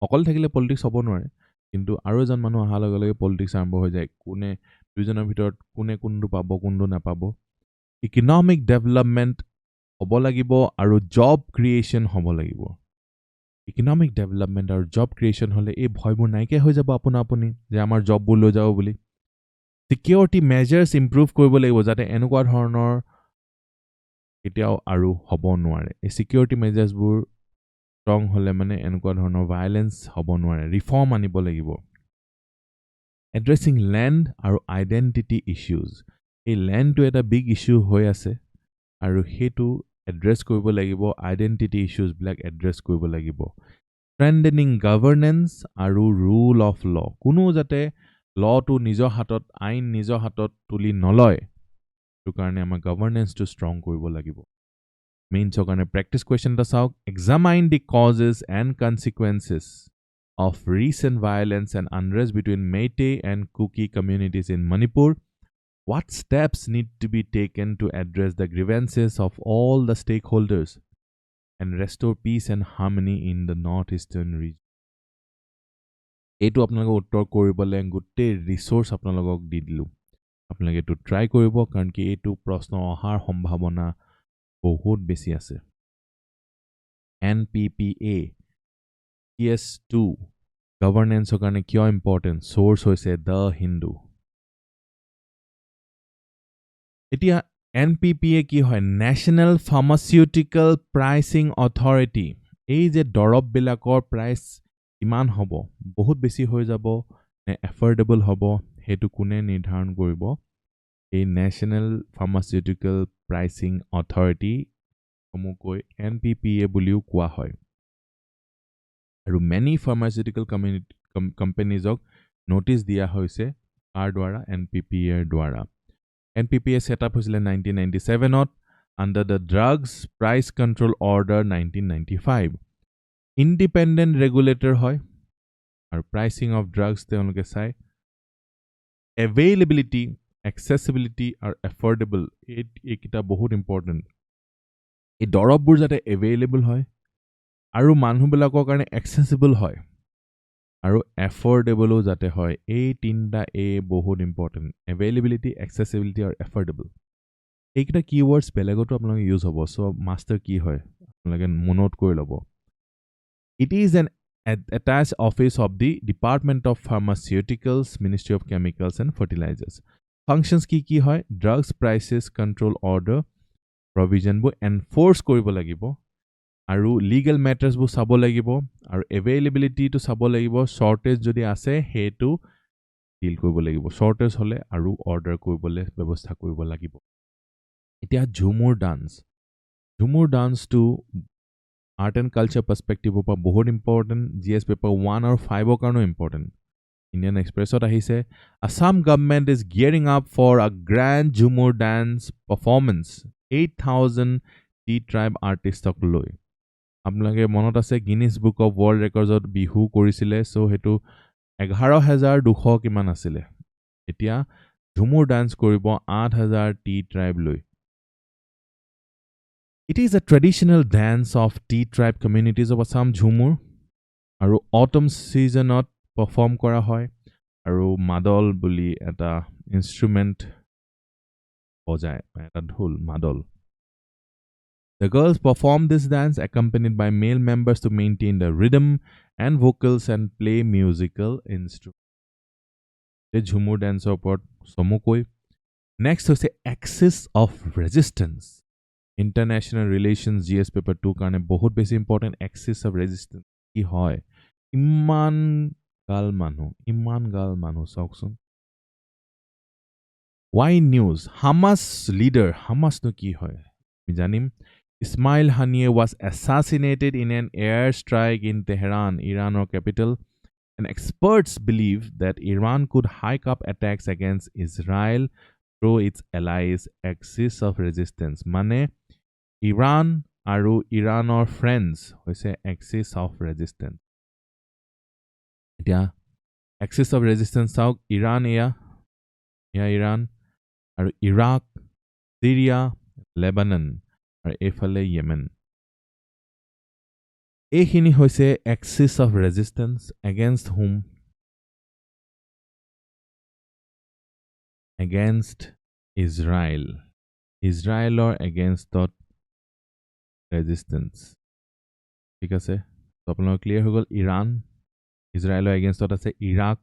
অকল থাকিলে পলিটিক্স হ'ব নোৱাৰে, কিন্তু আৰু এজন মানুহ অহাৰ লগে লগে পলিটিক্স আৰম্ভ হৈ যায়। কোনে দুজনৰ ভিতৰত কোনে কোনটো পাব কোনটো নাপাব। ইকনমিক ডেভেলপমেণ্ট হ'ব লাগিব আৰু জব ক্ৰিয়েশ্যন হ'ব লাগিব। ইকনমিক ডেভেলপমেণ্ট আৰু জব ক্ৰিয়েশ্যন হ'লে এই ভয়বোৰ নাইকিয়া হৈ যাব আপুনি যে আমাৰ জববোৰ লৈ যাব বুলি। চিকিউৰিটি মেজাৰ্ছ ইম্প্ৰুভ কৰিব লাগিব যাতে এনেকুৱা ধৰণৰ কেতিয়াও আৰু হ'ব নোৱাৰে। এই চিকিউৰিটি মেজাৰ্ছবোৰ ষ্ট্ৰং হ'লে মানে এনেকুৱা ধৰণৰ ভাইলেন্স হ'ব নোৱাৰে। ৰিফৰ্ম আনিব লাগিব। এড্ৰেছিং লেণ্ড আৰু আইডেণ্টিটি ইছ্যুজ। এই লেণ্ডটো এটা বিগ ইছ্যু হৈ আছে আৰু সেইটো এড্ৰেছ কৰিব লাগিব। আইডেণ্টিটি ইছ্যুজবিলাক এড্ৰেছ কৰিব লাগিব। স্ট্ৰেংথেনিং গভৰ্নেন্স আৰু ৰুল অফ ল। কোনো যাতে লটো নিজৰ হাতত আইন নিজৰ হাতত তুলি নলয়, সেইটো কাৰণে আমাৰ গভৰ্নেন্সটো ষ্ট্ৰং কৰিব লাগিব। মেইনছৰ কাৰণে প্ৰেক্টিছ কুৱেশ্যন এটা চাওক। Examine the causes and consequences of recent violence and unrest between Meitei and Kuki communities in Manipur. What steps need to be taken to address the grievances of all the stakeholders and restore peace and harmony in the northeastern region? এইটো আপোনালোকে উত্তৰ কৰিবলৈ গোটেই resource আপোনালোকক দি দিলো। আপোনালোকে এইটো try কৰিব কাৰণ কি এইটো প্ৰশ্ন অহাৰ সম্ভাৱনা বহুত বেছি আছে। NPPA PS2 গভৰ্নেন্সৰ কাৰণে কিয় ইম্পৰ্টেন্ট? সোৰ্স হৈছে দ্য হিন্দু। এতিয়া NPPA কি হয়? National pharmaceutical pricing authority. এই যে দৰববিলাকৰ প্ৰাইচ কিমান হ'ব, বহুত বেছি হৈ যাব নে এফৰ্ডেবল হ'ব, সেইটো কোনে নিৰ্ধাৰণ কৰিব? এই নেশ্যনেল ফাৰ্মাচিউটিকেল প্ৰাইচিং অথৰিটি সমূহকৈ NPPA বুলিও কোৱা হয়। আৰু মেনি ফাৰ্মাচিউটিকেল কোম্পানীজক নোটিছ দিয়া হৈছে কাৰ দ্বাৰা? NPPA দ্বাৰা। NPPA set up হৈছিলে 1997ত under the Drugs Price Control Order 1995। Independent regulator হয় আৰু প্ৰাইচিং অফ ড্ৰাগছ তেওঁলোকে চাই। এভেইলেবিলিটি, এক্সেচিবিলিটি আৰু এফৰ্ডেবল, এইকেইটা বহুত ইম্পৰ্টেণ্ট। এই দৰববোৰ যাতে এভেইলেবল হয় আৰু মানুহবিলাকৰ কাৰণে এক্সেচিবল হয় আৰু এফৰ্ডেবলো যাতে হয়। এই তিনিটা বহুত ইম্পৰ্টেণ্ট। এভেইলেবিলিটি, এক্সেচিবিলিটি আৰু এফৰ্ডেবল। এইকেইটা keywords বেলেগতো আপোনালোকে ইউজ হ'ব সো মাষ্টাৰ কি হয় আপোনালোকে মনোট কৰি ল'ব It is an attached office of the Department of Pharmaceuticals, Ministry of Chemicals and Fertilizers. Functions কি হয় drugs prices control order provision বো enforce কৰিব লাগিব আৰু legal matters বো চাব লাগিব আৰু availability to চাব লাগিব shortage যদি আছে হেতু ডিল কৰিব লাগিব shortage হলে আৰু order কৰিবলে ব্যৱস্থা কৰিব লাগিব এতিয়া Jhumur dance to art and culture perspective of বহুত important GS paper 1 or 5 কাৰণে important Indian Express আহিছে Assam government is gearing up for a grand Jhumur dance performance 8000 tea tribe artists লৈ আপোনালোকে মনত আছে Guinness Book of World Records ত বিহু কৰিছিলে so হেতু 11200 কিমান আছিলে এতিয়া ঝুমুৰ ডান্স কৰিব 8000 tea tribe লৈ It is a traditional dance of tea tribe communities of Assam Jhumur আৰু autumn seasonত perform কৰা হয় আৰু মাদল বুলি এটা instrument বজায় এটা ঢোল মাদল The girls perform this dance accompanied by male members to maintain the rhythm and vocals and play musical instruments. The Jhumur dance ওপৰত সমুকৈ Next হৈছে axis of resistance International Relations GS paper 2 কাৰণে বহুত বেছি important axis of resistance কি হয় ইমান গাল মানুহ চাওকচোন Why news Hamas leader Hamas নো কি হয় আমি জানিম Ismail Haniyeh was assassinated in an airstrike in Tehran Iran's capital and experts believe that Iran could hike up attacks against Israel through its allies axis of resistance মানে Iran আৰু Iranor friends হৈছে axis of resistance এতিয়া axis of resistance চাওক Iran এয়া Iran আৰু Iraq Syria Lebanon আৰু এফালে Yemen এইখিনি হৈছে axis of resistance against whom against Israelor against resistance ঠিক আছে তো আপোনালোক ক্লিয়াৰ হৈ গল ইৰাণ ইজৰাইলৰ এগেইনষ্টত আছে ইৰাক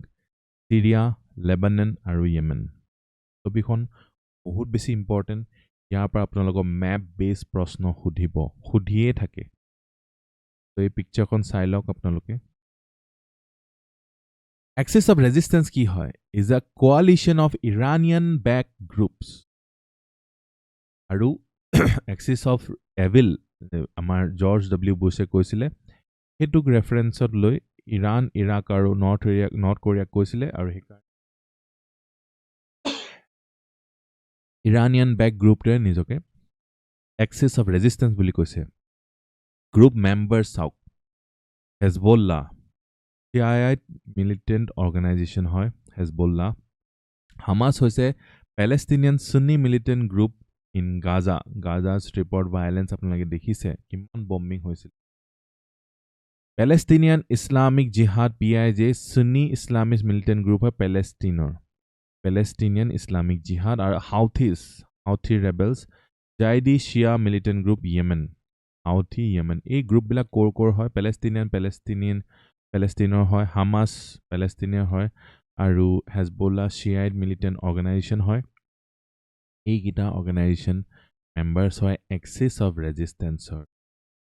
সিৰিয়া লেবানন আৰু ইয়েমেন ছবিখন বহুত বেছি ইম্পৰ্টেন্ট ইয়াৰ পৰা আপোনালোকৰ ম্যাপ বেস প্ৰশ্ন সুধিয়ে থাকে তো এই পিকচাৰখন চাই লওক আপোনালোকে Axis of resistance কি হয় is a coalition of Iranian backed groups আৰু Axis of evil আমাৰ জৰ্জ ডব্লিউ বুশে কৈছিলে হেতুক ৰেফাৰেন্সত লৈ ইৰাণ ইৰাক আৰু নৰ্থ কোৰিয়া কৈছিলে আৰু হেকাৰ ইৰানিয়ান বেক গ্ৰুপটোৱে নিজকে Axis of resistance বুলি কৈছে গ্ৰুপ মেম্বাৰ চাওক হেজবুল্লাহ চিআইআই মিলিটেন্ট অৰ্গানাইজেশ্যন হয় হেজবুল্লাহ হামাস হৈছে Palestinian Sunni militant group in Gaza স্ট্ৰিপৰ ভায়োলেন্স আপোনালোকে দেখিছে কিমান বম্বিং হৈছিল Palestinian Islamic Jihad PIJ Sunni Islamist militant group of Palestinian Islamic Jihad are Houthi rebels Jaidi Shia militant group Yemen Houthi Yemen এই group বিলাক কোৰ হয় Palestinian হয় Hamas Palestinian হয় আৰু Hezbollah Shiite militant organization হয় এই গিটা organization members হয় Axis of Resistance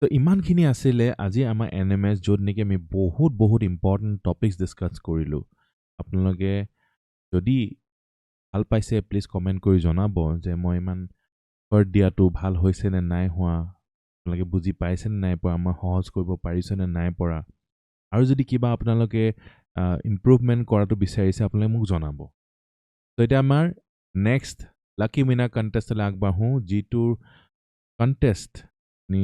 তো ইমানখিনি আছিলে আজি আমাৰ এনএমএস য'ত নেকি আমি বহুত ইম্পৰ্টেন্ট টপিকস ডিসকাস কৰিলো আপোনালোকে যদি ভাল পাইছে প্লিজ কমেন্ট কৰি জনাব যে মই ইমান ফৰ দিয়াটো ভাল হৈছে নে নাই হোৱা আপোনালোকে বুজি পাইছে নে নাই পৰা মই সহজ কৰিব পাৰিছে নে নাই পৰা আৰু যদি কিবা আপোনালোকে ইমপ্ৰুভমেন্ট কৰাটো বিচাৰিছে আপোনালোকে মোক জনাব তো এটা আমাৰ নেক্সট লাকি উইনাৰ কন্টেষ্টলৈ আগবাঢ়ো জিটোৰ কন্টেষ্ট নি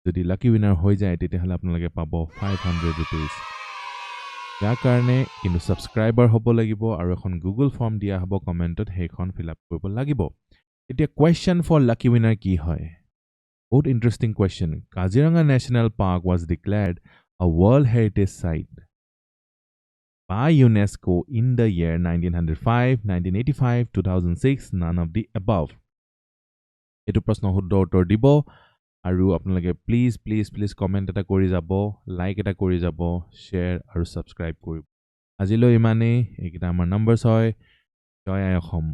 যদি লাকি উইনাৰ হৈ যায় তেতিয়াহলে আপোনালোকে পাব 500 rupees ইয়াৰ কাৰণে কিন্তু সাবস্ক্ৰাইবাৰ হ'ব লাগিব আৰু এখন গুগল ফৰ্ম দিয়া হ'ব কমেন্টত হেখন ফিল আপ কৰিব লাগিব এতিয়া কোৱেশ্চন ফৰ লাকি উইনাৰ কি হয় বহুত interesting question Kaziranga national park was declared a world heritage site by UNESCO in the year 1905 1985 2006 none of the above এইটো প্ৰশ্ন শুদ্ধ উত্তৰ দিব আৰু আপোনালোকে প্লিজ কমেণ্ট এটা কৰি যাব, লাইক এটা কৰি যাব, শ্বেয়াৰ আৰু ছাবস্ক্ৰাইব কৰিব। আজিলৈ ইমানেই। এইকেইটা আমাৰ নম্বৰছ হয়। জয় আই অসম।